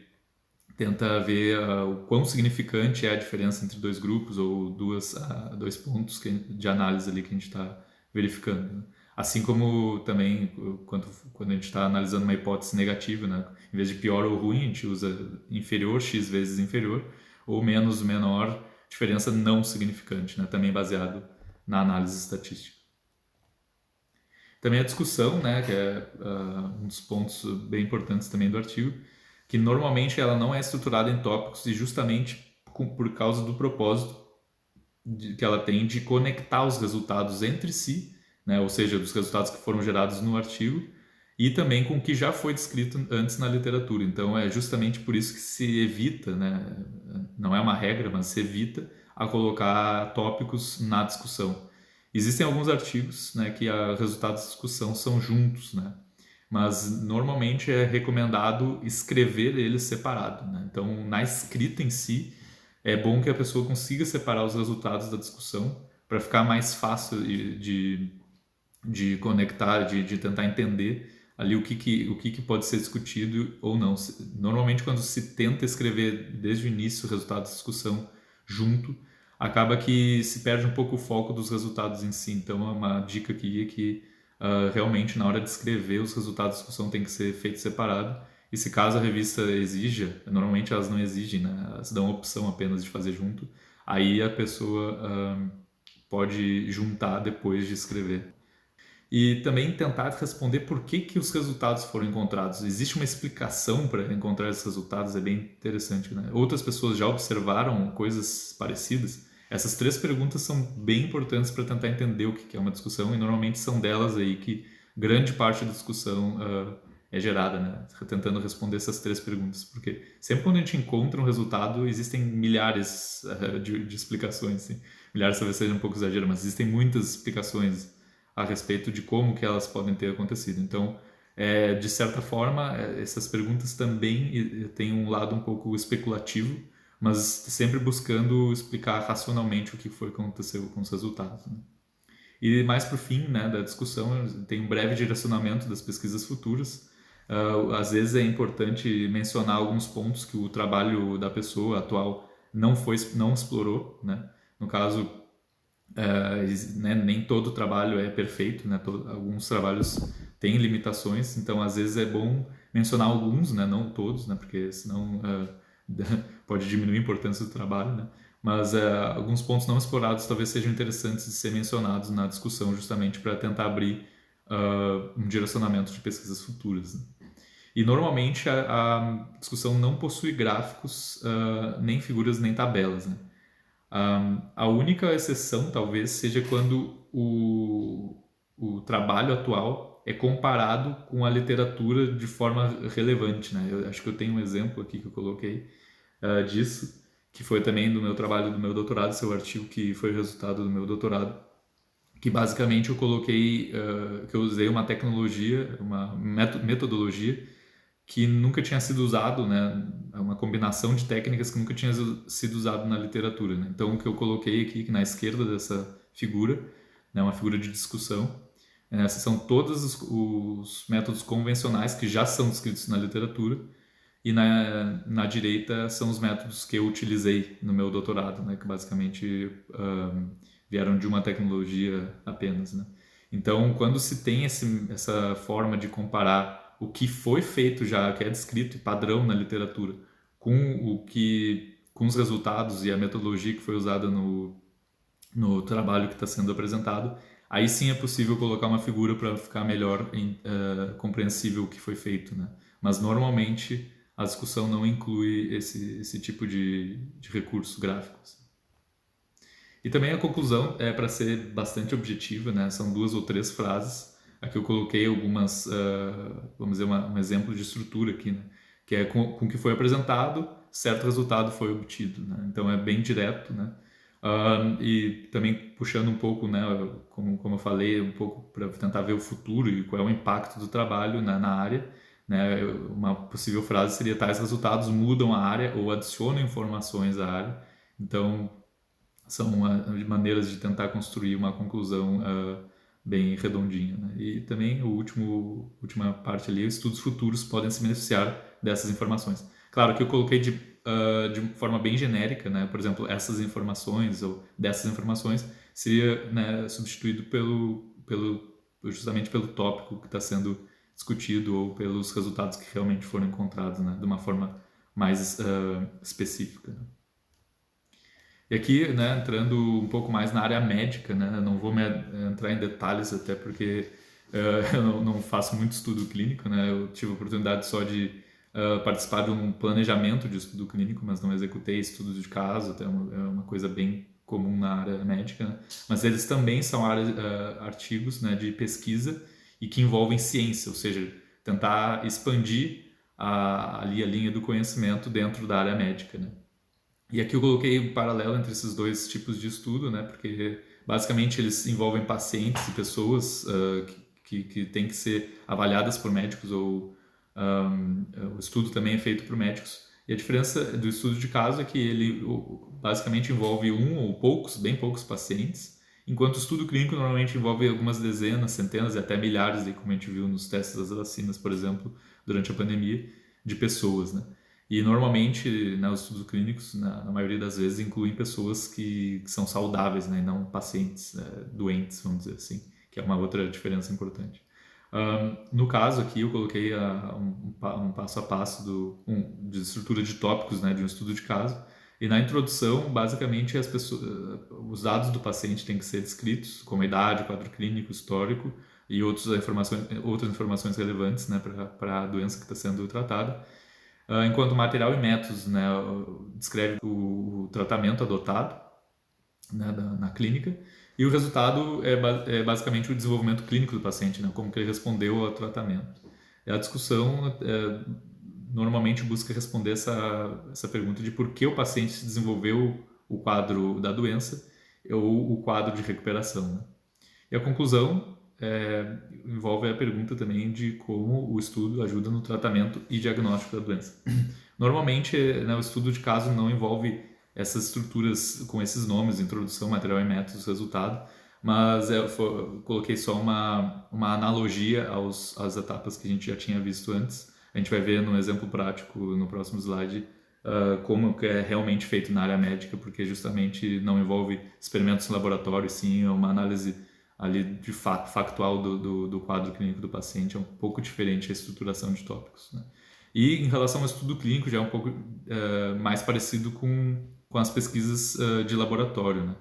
tenta ver o quão significante é a diferença entre dois grupos ou dois pontos de análise ali que a gente está verificando, né? Assim como também quando a gente está analisando uma hipótese negativa, né? Em vez de pior ou ruim, a gente usa inferior, x vezes inferior, ou menos menor, diferença não significante, né? Também baseado na análise estatística. Também a discussão, né? Que é um dos pontos bem importantes também do artigo, que normalmente ela não é estruturada em tópicos e justamente por causa do propósito que ela tem de conectar os resultados entre si, né? Ou seja, dos resultados que foram gerados no artigo e também com o que já foi descrito antes na literatura. Então é justamente por isso que se evita, né? Não é uma regra, mas se evita a colocar tópicos na discussão. Existem alguns artigos, né, que os resultados da discussão são juntos, né? Mas normalmente é recomendado escrever eles separado, né? Então, na escrita em si, é bom que a pessoa consiga separar os resultados da discussão para ficar mais fácil de conectar, de tentar entender ali o que pode ser discutido ou não. Normalmente, quando se tenta escrever desde o início o resultado da discussão junto, acaba que se perde um pouco o foco dos resultados em si. Então, é uma dica aqui é que realmente na hora de escrever os resultados da discussão tem que ser feito separado. E se caso a revista exija, normalmente elas não exigem, né? Elas dão a opção apenas de fazer junto, aí a pessoa pode juntar depois de escrever. E também tentar responder por que os resultados foram encontrados. Existe uma explicação para encontrar esses resultados, é bem interessante, né? Outras pessoas já observaram coisas parecidas? Essas três perguntas são bem importantes para tentar entender o que é uma discussão e normalmente são delas aí que grande parte da discussão é gerada, né? Tentando responder essas três perguntas. Porque sempre quando a gente encontra um resultado, existem milhares de explicações. Assim. Milhares talvez seja um pouco exagero, mas existem muitas explicações a respeito de como que elas podem ter acontecido. Então, de certa forma, essas perguntas também têm um lado um pouco especulativo, mas sempre buscando explicar racionalmente o que foi que aconteceu com os resultados. Né? E mais para o fim, né, da discussão, tem um breve direcionamento das pesquisas futuras. Às vezes é importante mencionar alguns pontos que o trabalho da pessoa atual não explorou. Né? No caso, né, nem todo trabalho é perfeito, né? Alguns trabalhos têm limitações, então às vezes é bom mencionar alguns, né? Não todos, né? Porque senão pode diminuir a importância do trabalho, né? Mas alguns pontos não explorados talvez sejam interessantes de ser mencionados na discussão, justamente para tentar abrir um direcionamento de pesquisas futuras. Né? E normalmente a discussão não possui gráficos, nem figuras, nem tabelas, né? A única exceção, talvez, seja quando o trabalho atual é comparado com a literatura de forma relevante, né? Eu acho que eu tenho um exemplo aqui que eu coloquei disso, que foi também do meu trabalho do meu doutorado, seu artigo que foi o resultado do meu doutorado, que basicamente eu coloquei, que eu usei uma tecnologia, uma metodologia que nunca tinha sido usado, né? Uma combinação de técnicas que nunca tinha sido usado na literatura. Né? Então, o que eu coloquei aqui na esquerda dessa figura, né? Uma figura de discussão, esses são todos os métodos convencionais que já são descritos na literatura e na direita são os métodos que eu utilizei no meu doutorado, né? Que basicamente vieram de uma tecnologia apenas, né? Então, quando se tem essa forma de comparar o que foi feito já, que é descrito e padrão na literatura, com os resultados e a metodologia que foi usada no trabalho que está sendo apresentado, aí sim é possível colocar uma figura para ficar melhor compreensível o que foi feito, né? Mas normalmente a discussão não inclui esse tipo de recurso gráfico. E também a conclusão é para ser bastante objetiva, né? São 2 ou 3 frases. Aqui eu coloquei algumas, vamos dizer, um exemplo de estrutura aqui, né? Que é com o que foi apresentado, certo resultado foi obtido, né? Então é bem direto, né? E também puxando um pouco, né? Como eu falei, um pouco para tentar ver o futuro e qual é o impacto do trabalho na área, né? Uma possível frase seria: tais resultados mudam a área ou adicionam informações à área. Então são maneiras de tentar construir uma conclusão bem redondinha, né? E também a última parte ali: estudos futuros podem se beneficiar dessas informações. Claro que eu coloquei de forma bem genérica, né? Por exemplo, essas informações ou dessas informações seria, né, substituído justamente pelo tópico que está sendo discutido ou pelos resultados que realmente foram encontrados, né? De uma forma mais específica, né? E aqui, né, entrando um pouco mais na área médica, né, não vou entrar em detalhes até porque eu não faço muito estudo clínico, né, eu tive a oportunidade só de participar de um planejamento de estudo clínico, mas não executei estudo de caso, até é uma coisa bem comum na área médica, né, mas eles também são artigos, né, de pesquisa e que envolvem ciência, ou seja, tentar expandir ali a linha do conhecimento dentro da área médica, né. E aqui eu coloquei um paralelo entre esses 2 tipos de estudo, né? Porque basicamente eles envolvem pacientes e pessoas que têm que ser avaliadas por médicos ou o estudo também é feito por médicos. E a diferença do estudo de caso é que ele basicamente envolve bem poucos pacientes, enquanto o estudo clínico normalmente envolve algumas dezenas, centenas e até milhares, como a gente viu nos testes das vacinas, por exemplo, durante a pandemia, de pessoas, né? E normalmente, né, os estudos clínicos, na maioria das vezes, incluem pessoas que são saudáveis, né, e não pacientes doentes, vamos dizer assim, que é uma outra diferença importante. No caso aqui, eu coloquei um passo a passo de estrutura de tópicos, né, de um estudo de caso. E na introdução, basicamente, os dados do paciente têm que ser descritos, como a idade, quadro clínico, histórico e outras informações relevantes, né, para a doença que está sendo tratada. Enquanto material e métodos, né, descreve o tratamento adotado, né, na clínica, e o resultado é basicamente o desenvolvimento clínico do paciente, né, como que ele respondeu ao tratamento. E a discussão normalmente busca responder essa pergunta de por que o paciente se desenvolveu o quadro da doença ou o quadro de recuperação, né? E a conclusão envolve a pergunta também de como o estudo ajuda no tratamento e diagnóstico da doença. Normalmente, né, o estudo de caso não envolve essas estruturas com esses nomes: introdução, material e métodos, resultado, mas eu coloquei só uma analogia às etapas que a gente já tinha visto antes. A gente vai ver no exemplo prático no próximo slide como que é realmente feito na área médica, porque justamente não envolve experimentos em laboratório, sim, é uma análise ali de fato factual do quadro clínico do paciente. É um pouco diferente a estruturação de tópicos, né? E em relação ao estudo clínico, já é um pouco mais parecido com as pesquisas de laboratório, né?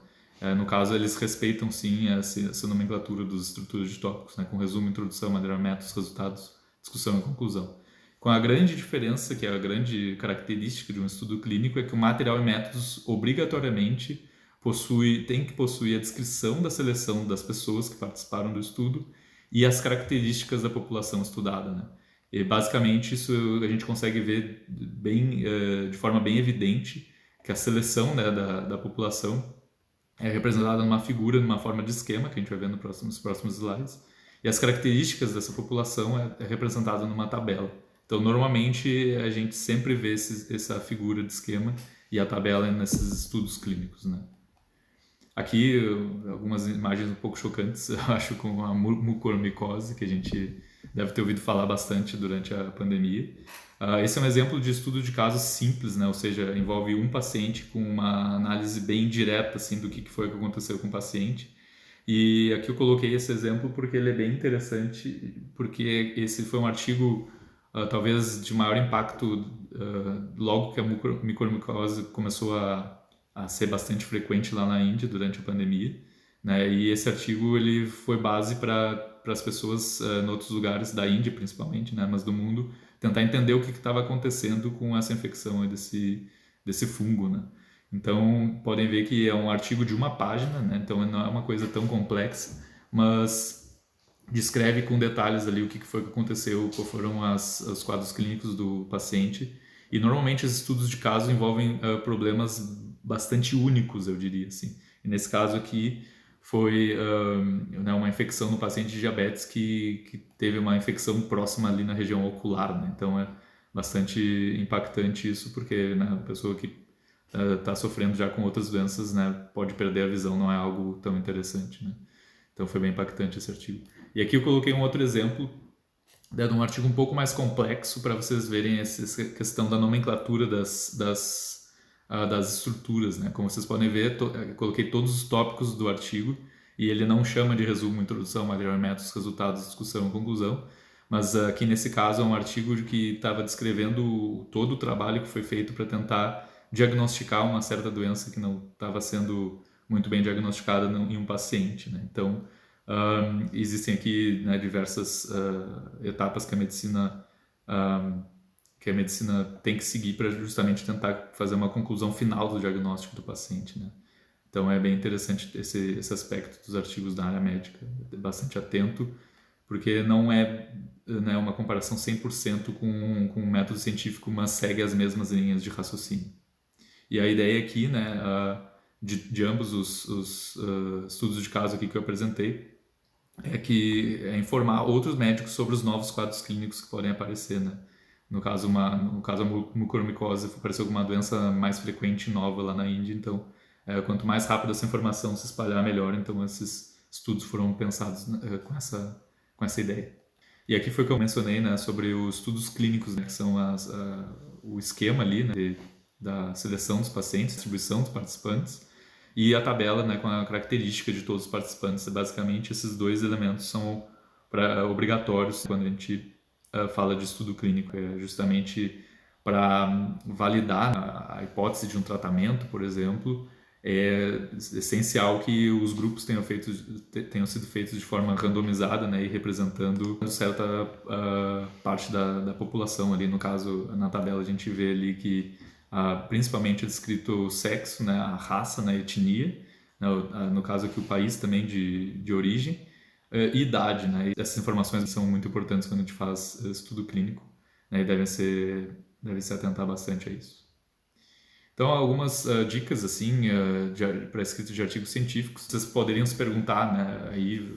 No caso, eles respeitam sim essa nomenclatura dos estruturas de tópicos, né? Com resumo, introdução, maneira, métodos, resultados, discussão e conclusão. Com a grande diferença, que é a grande característica de um estudo clínico, é que o material e métodos obrigatoriamente tem que possuir a descrição da seleção das pessoas que participaram do estudo e as características da população estudada, né? E basicamente isso a gente consegue ver de forma bem evidente que a seleção, né, da população é representada numa figura, numa forma de esquema, que a gente vai ver nos próximos slides, e as características dessa população é representada numa tabela. Então, normalmente, a gente sempre vê essa figura de esquema e a tabela nesses estudos clínicos, né? Aqui, algumas imagens um pouco chocantes, eu acho, com a mucormicose, que a gente deve ter ouvido falar bastante durante a pandemia. Esse é um exemplo de estudo de casos simples, né? Ou seja, envolve um paciente com uma análise bem direta assim, do que foi que aconteceu com o paciente. E aqui eu coloquei esse exemplo porque ele é bem interessante, porque esse foi um artigo talvez de maior impacto logo que a micomicose começou a ser bastante frequente lá na Índia durante a pandemia, né? E esse artigo ele foi base para as pessoas em outros lugares da Índia principalmente, né? Mas do mundo tentar entender o que estava acontecendo com essa infecção aí desse fungo, né? Então, podem ver que é um artigo de uma página, né? Então não é uma coisa tão complexa, mas descreve com detalhes ali o que foi que aconteceu, quais foram os quadros clínicos do paciente. E normalmente os estudos de caso envolvem problemas bastante únicos, eu diria assim. E nesse caso aqui foi né, uma infecção no paciente de diabetes que teve uma infecção próxima ali na região ocular, né? Então é bastante impactante isso, porque né, a pessoa que está sofrendo já com outras doenças, né, pode perder a visão, não é algo tão interessante, né? Então foi bem impactante esse artigo. E aqui eu coloquei um outro exemplo, né, de um artigo um pouco mais complexo para vocês verem essa questão da nomenclatura das estruturas, né? Como vocês podem ver, coloquei todos os tópicos do artigo e ele não chama de resumo, introdução, material, métodos, resultados, discussão, conclusão. Mas aqui nesse caso é um artigo que estava descrevendo todo o trabalho que foi feito para tentar diagnosticar uma certa doença que não estava sendo muito bem diagnosticada em um paciente, né? Então, existem aqui né, diversas etapas que a medicina tem que seguir para justamente tentar fazer uma conclusão final do diagnóstico do paciente, né? Então é bem interessante esse aspecto dos artigos da área médica, bastante atento, porque não é né, uma comparação 100% com um método científico, mas segue as mesmas linhas de raciocínio. E a ideia aqui, né, de ambos os estudos de caso aqui que eu apresentei, é informar outros médicos sobre os novos quadros clínicos que podem aparecer, né? No caso, a mucormicose apareceu como uma doença mais frequente e nova lá na Índia, então quanto mais rápido essa informação se espalhar, melhor. Então esses estudos foram pensados com essa ideia. E aqui foi que eu mencionei, né, sobre os estudos clínicos, né, que são o esquema ali, né, da seleção dos pacientes, distribuição dos participantes, e a tabela, né, com a característica de todos os participantes. Basicamente, esses dois elementos são obrigatórios quando a gente fala de estudo clínico. É justamente para validar a hipótese de um tratamento, por exemplo, é essencial que os grupos tenham sido feitos de forma randomizada, né, e representando certa parte da população ali. No caso, na tabela a gente vê ali que principalmente é descrito o sexo, né, a raça, né, a etnia, né, no caso aqui o país também de origem, e idade, né. Essas informações são muito importantes quando a gente faz estudo clínico, né, e deve se atentar bastante a isso. Então, algumas dicas assim para escrita de artigos científicos. Vocês poderiam se perguntar, né, aí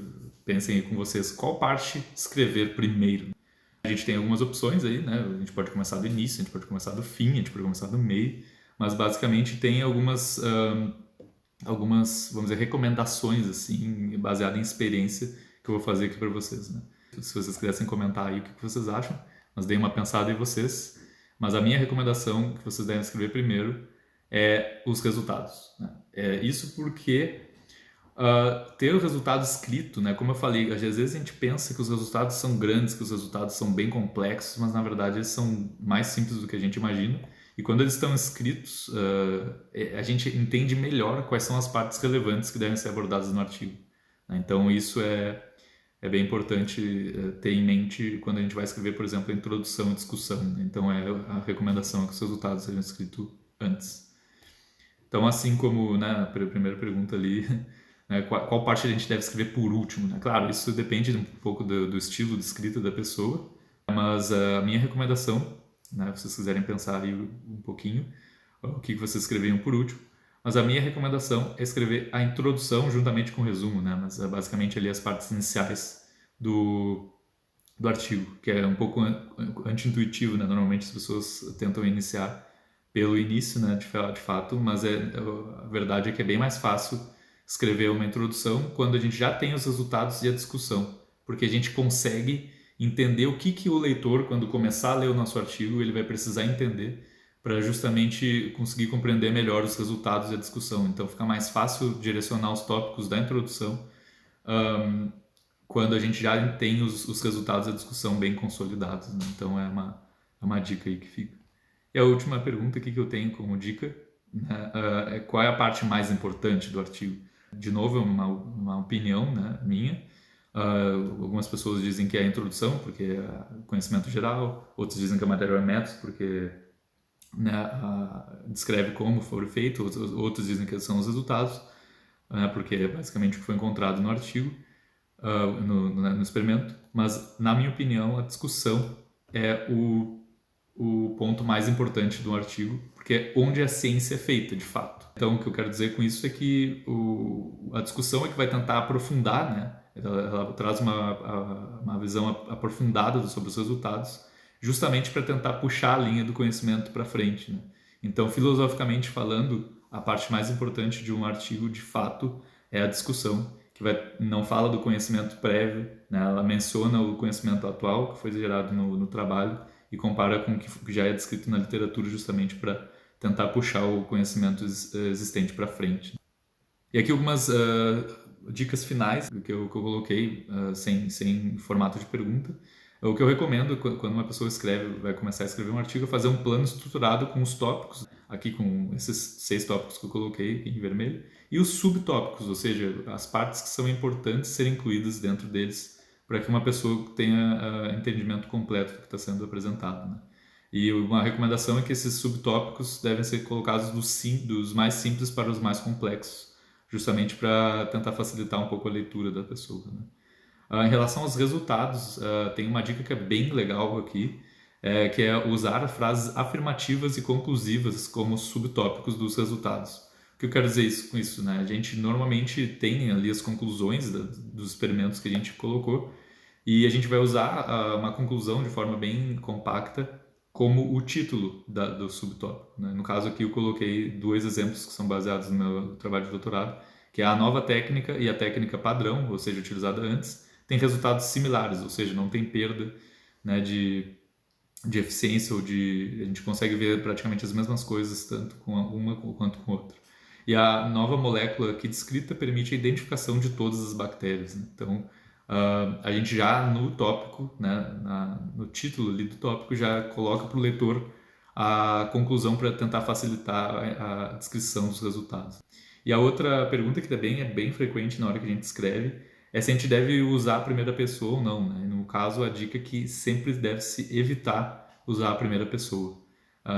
pensem aí com vocês, qual parte escrever primeiro? A gente tem algumas opções aí, né? A gente pode começar do início, a gente pode começar do fim, a gente pode começar do meio, mas basicamente tem algumas, vamos dizer, recomendações assim, baseadas em experiência que eu vou fazer aqui para vocês, né? Se vocês quisessem comentar aí o que vocês acham, mas deem uma pensada em vocês. Mas a minha recomendação que vocês devem escrever primeiro é os resultados, né? Isso porque ter o resultado escrito, né? Como eu falei, às vezes a gente pensa que os resultados são grandes, que os resultados são bem complexos, mas na verdade eles são mais simples do que a gente imagina. E quando eles estão escritos, a gente entende melhor quais são as partes relevantes que devem ser abordadas no artigo, né? Então isso é bem importante ter em mente quando a gente vai escrever, por exemplo, a introdução e discussão, né? Então a recomendação é que os resultados sejam escritos antes. Então, assim como né, a primeira pergunta ali, né, qual parte a gente deve escrever por último, né? Claro, isso depende um pouco do estilo de escrita da pessoa, mas a minha recomendação, né, se vocês quiserem pensar aí um pouquinho, o que vocês escreveriam por último, mas a minha recomendação é escrever a introdução juntamente com o resumo, né? Mas basicamente ali as partes iniciais do artigo, que é um pouco anti-intuitivo, né? Normalmente as pessoas tentam iniciar pelo início, né, de fato, mas a verdade é que é bem mais fácil escrever uma introdução quando a gente já tem os resultados e a discussão, porque a gente consegue entender o que o leitor, quando começar a ler o nosso artigo, ele vai precisar entender para justamente conseguir compreender melhor os resultados e a discussão. Então fica mais fácil direcionar os tópicos da introdução quando a gente já tem os resultados da discussão bem consolidados, né? Então é uma dica aí que fica. E a última pergunta aqui que eu tenho como dica, né, é qual é a parte mais importante do artigo? De novo, é uma opinião, né, minha. Algumas pessoas dizem que é a introdução, porque é conhecimento geral. Outros dizem que é matéria métodos, porque, né, descreve como foi feito. Outros dizem que são os resultados, porque é basicamente o que foi encontrado no artigo, no experimento. Mas, na minha opinião, a discussão é o ponto mais importante do artigo, porque é onde a ciência é feita, de fato. Então, o que eu quero dizer com isso é que a discussão é que vai tentar aprofundar, né? Ela traz uma visão aprofundada sobre os resultados, justamente para tentar puxar a linha do conhecimento para frente, né? Então, filosoficamente falando, a parte mais importante de um artigo, de fato, é a discussão, que não fala do conhecimento prévio, né? Ela menciona o conhecimento atual que foi gerado no trabalho e compara com o que já é descrito na literatura, justamente para tentar puxar o conhecimento existente para frente. E aqui algumas dicas finais que eu coloquei sem formato de pergunta. O que eu recomendo quando uma pessoa vai começar a escrever um artigo, é fazer um plano estruturado com os tópicos, aqui com esses 6 tópicos que eu coloquei em vermelho, e os subtópicos, ou seja, as partes que são importantes serem incluídas dentro deles, para que uma pessoa tenha entendimento completo do que está sendo apresentado, né? E uma recomendação é que esses subtópicos devem ser colocados dos mais simples para os mais complexos, justamente para tentar facilitar um pouco a leitura da pessoa, né? Em relação aos resultados, tem uma dica que é bem legal aqui, que é usar frases afirmativas e conclusivas como subtópicos dos resultados. O que eu quero dizer com isso, né? A gente normalmente tem ali as conclusões dos experimentos que a gente colocou e a gente vai usar uma conclusão de forma bem compacta como o título do subtópico, né? No caso aqui eu coloquei 2 exemplos que são baseados no meu trabalho de doutorado, que é a nova técnica e a técnica padrão, ou seja, utilizada antes, tem resultados similares, ou seja, não tem perda, né, de eficiência, a gente consegue ver praticamente as mesmas coisas tanto com uma quanto com outra. E a nova molécula aqui descrita permite a identificação de todas as bactérias, né? Então, a gente já no tópico, né, no título ali do tópico, já coloca para o leitor a conclusão para tentar facilitar a descrição dos resultados. E a outra pergunta que também é bem frequente na hora que a gente escreve é se a gente deve usar a primeira pessoa ou não, né? No caso, a dica é que sempre deve se evitar usar a primeira pessoa.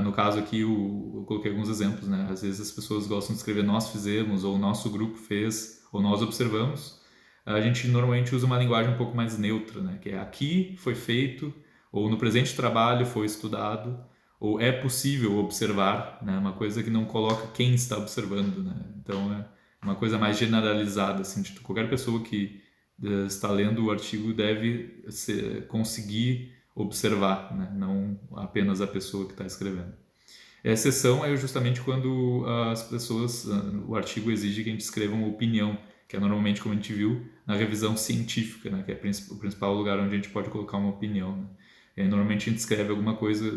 No caso aqui, eu coloquei alguns exemplos, né? Às vezes as pessoas gostam de escrever nós fizemos, ou nosso grupo fez, ou nós observamos. A gente normalmente usa uma linguagem um pouco mais neutra, né? Que é aqui foi feito, ou no presente trabalho foi estudado, ou é possível observar, né? Uma coisa que não coloca quem está observando, né? Então é uma coisa mais generalizada, assim, de qualquer pessoa que está lendo o artigo deve conseguir observar, né? Não apenas a pessoa que está escrevendo. A exceção é justamente quando as pessoas, o artigo exige que a gente escreva uma opinião, que é normalmente, como a gente viu, na revisão científica, né? Que é o principal lugar onde a gente pode colocar uma opinião, né? E aí, normalmente a gente escreve alguma coisa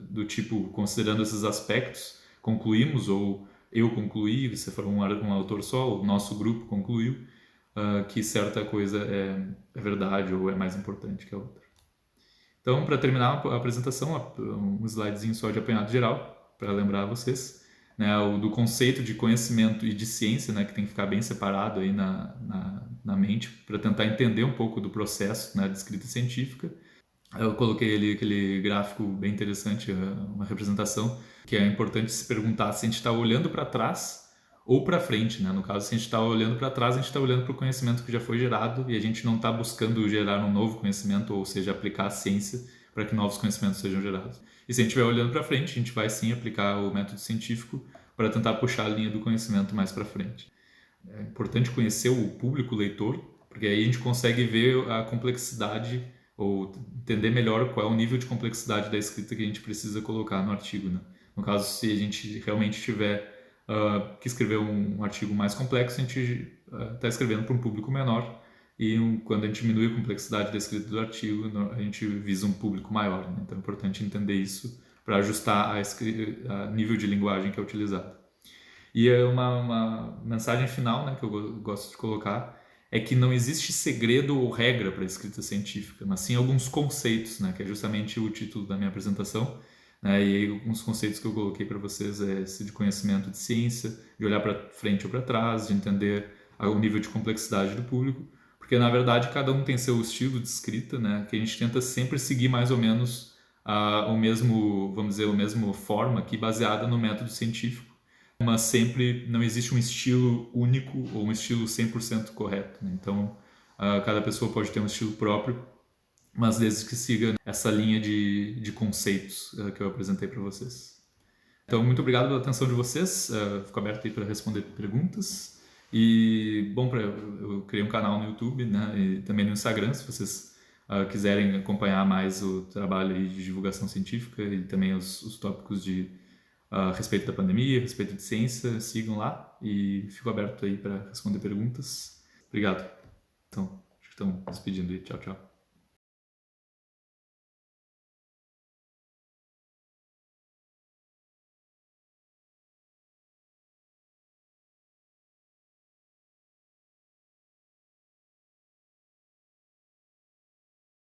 do tipo, considerando esses aspectos, concluímos, ou eu concluí, se for um autor só, o nosso grupo concluiu, que certa coisa é verdade ou é mais importante que a outra. Então, para terminar a apresentação, um slidezinho só de apanhado geral, para lembrar vocês, né, do conceito de conhecimento e de ciência, né, que tem que ficar bem separado aí na mente, para tentar entender um pouco do processo, né, de escrita científica. Eu coloquei ali aquele gráfico bem interessante, uma representação, que é importante se perguntar se a gente está olhando para trás ou para frente, né? No caso, se a gente está olhando para trás, a gente está olhando para o conhecimento que já foi gerado e a gente não está buscando gerar um novo conhecimento, ou seja, aplicar a ciência para que novos conhecimentos sejam gerados. E se a gente estiver olhando para frente, a gente vai sim aplicar o método científico para tentar puxar a linha do conhecimento mais para frente. É importante conhecer o público leitor, porque aí a gente consegue ver a complexidade ou entender melhor qual é o nível de complexidade da escrita que a gente precisa colocar no artigo, né? No caso, se a gente realmente tiver que escrever um artigo mais complexo, a gente está escrevendo para um público menor e quando a gente diminui a complexidade da escrita do artigo, a gente visa um público maior, né? Então é importante entender isso para ajustar a nível de linguagem que é utilizado. E uma mensagem final, né, que eu gosto de colocar é que não existe segredo ou regra para a escrita científica, mas sim alguns conceitos, né, que é justamente o título da minha apresentação. Né, e aí, alguns conceitos que eu coloquei para vocês é esse de conhecimento de ciência, de olhar para frente ou para trás, de entender o nível de complexidade do público, porque na verdade cada um tem seu estilo de escrita, né, que a gente tenta sempre seguir mais ou menos o mesmo, vamos dizer, a mesma forma aqui baseada no método científico, mas sempre não existe um estilo único ou um estilo 100% correto, né? Então, cada pessoa pode ter um estilo próprio, mas desde que siga essa linha de conceitos que eu apresentei para vocês. Então, muito obrigado pela atenção de vocês. Fico aberto aí para responder perguntas. E, bom, eu criei um canal no YouTube, né, e também no Instagram, se vocês quiserem acompanhar mais o trabalho aí de divulgação científica e também os tópicos a respeito da pandemia, a respeito de ciência, sigam lá e fico aberto aí para responder perguntas. Obrigado. Então, acho que estão despedindo aí. Tchau, tchau.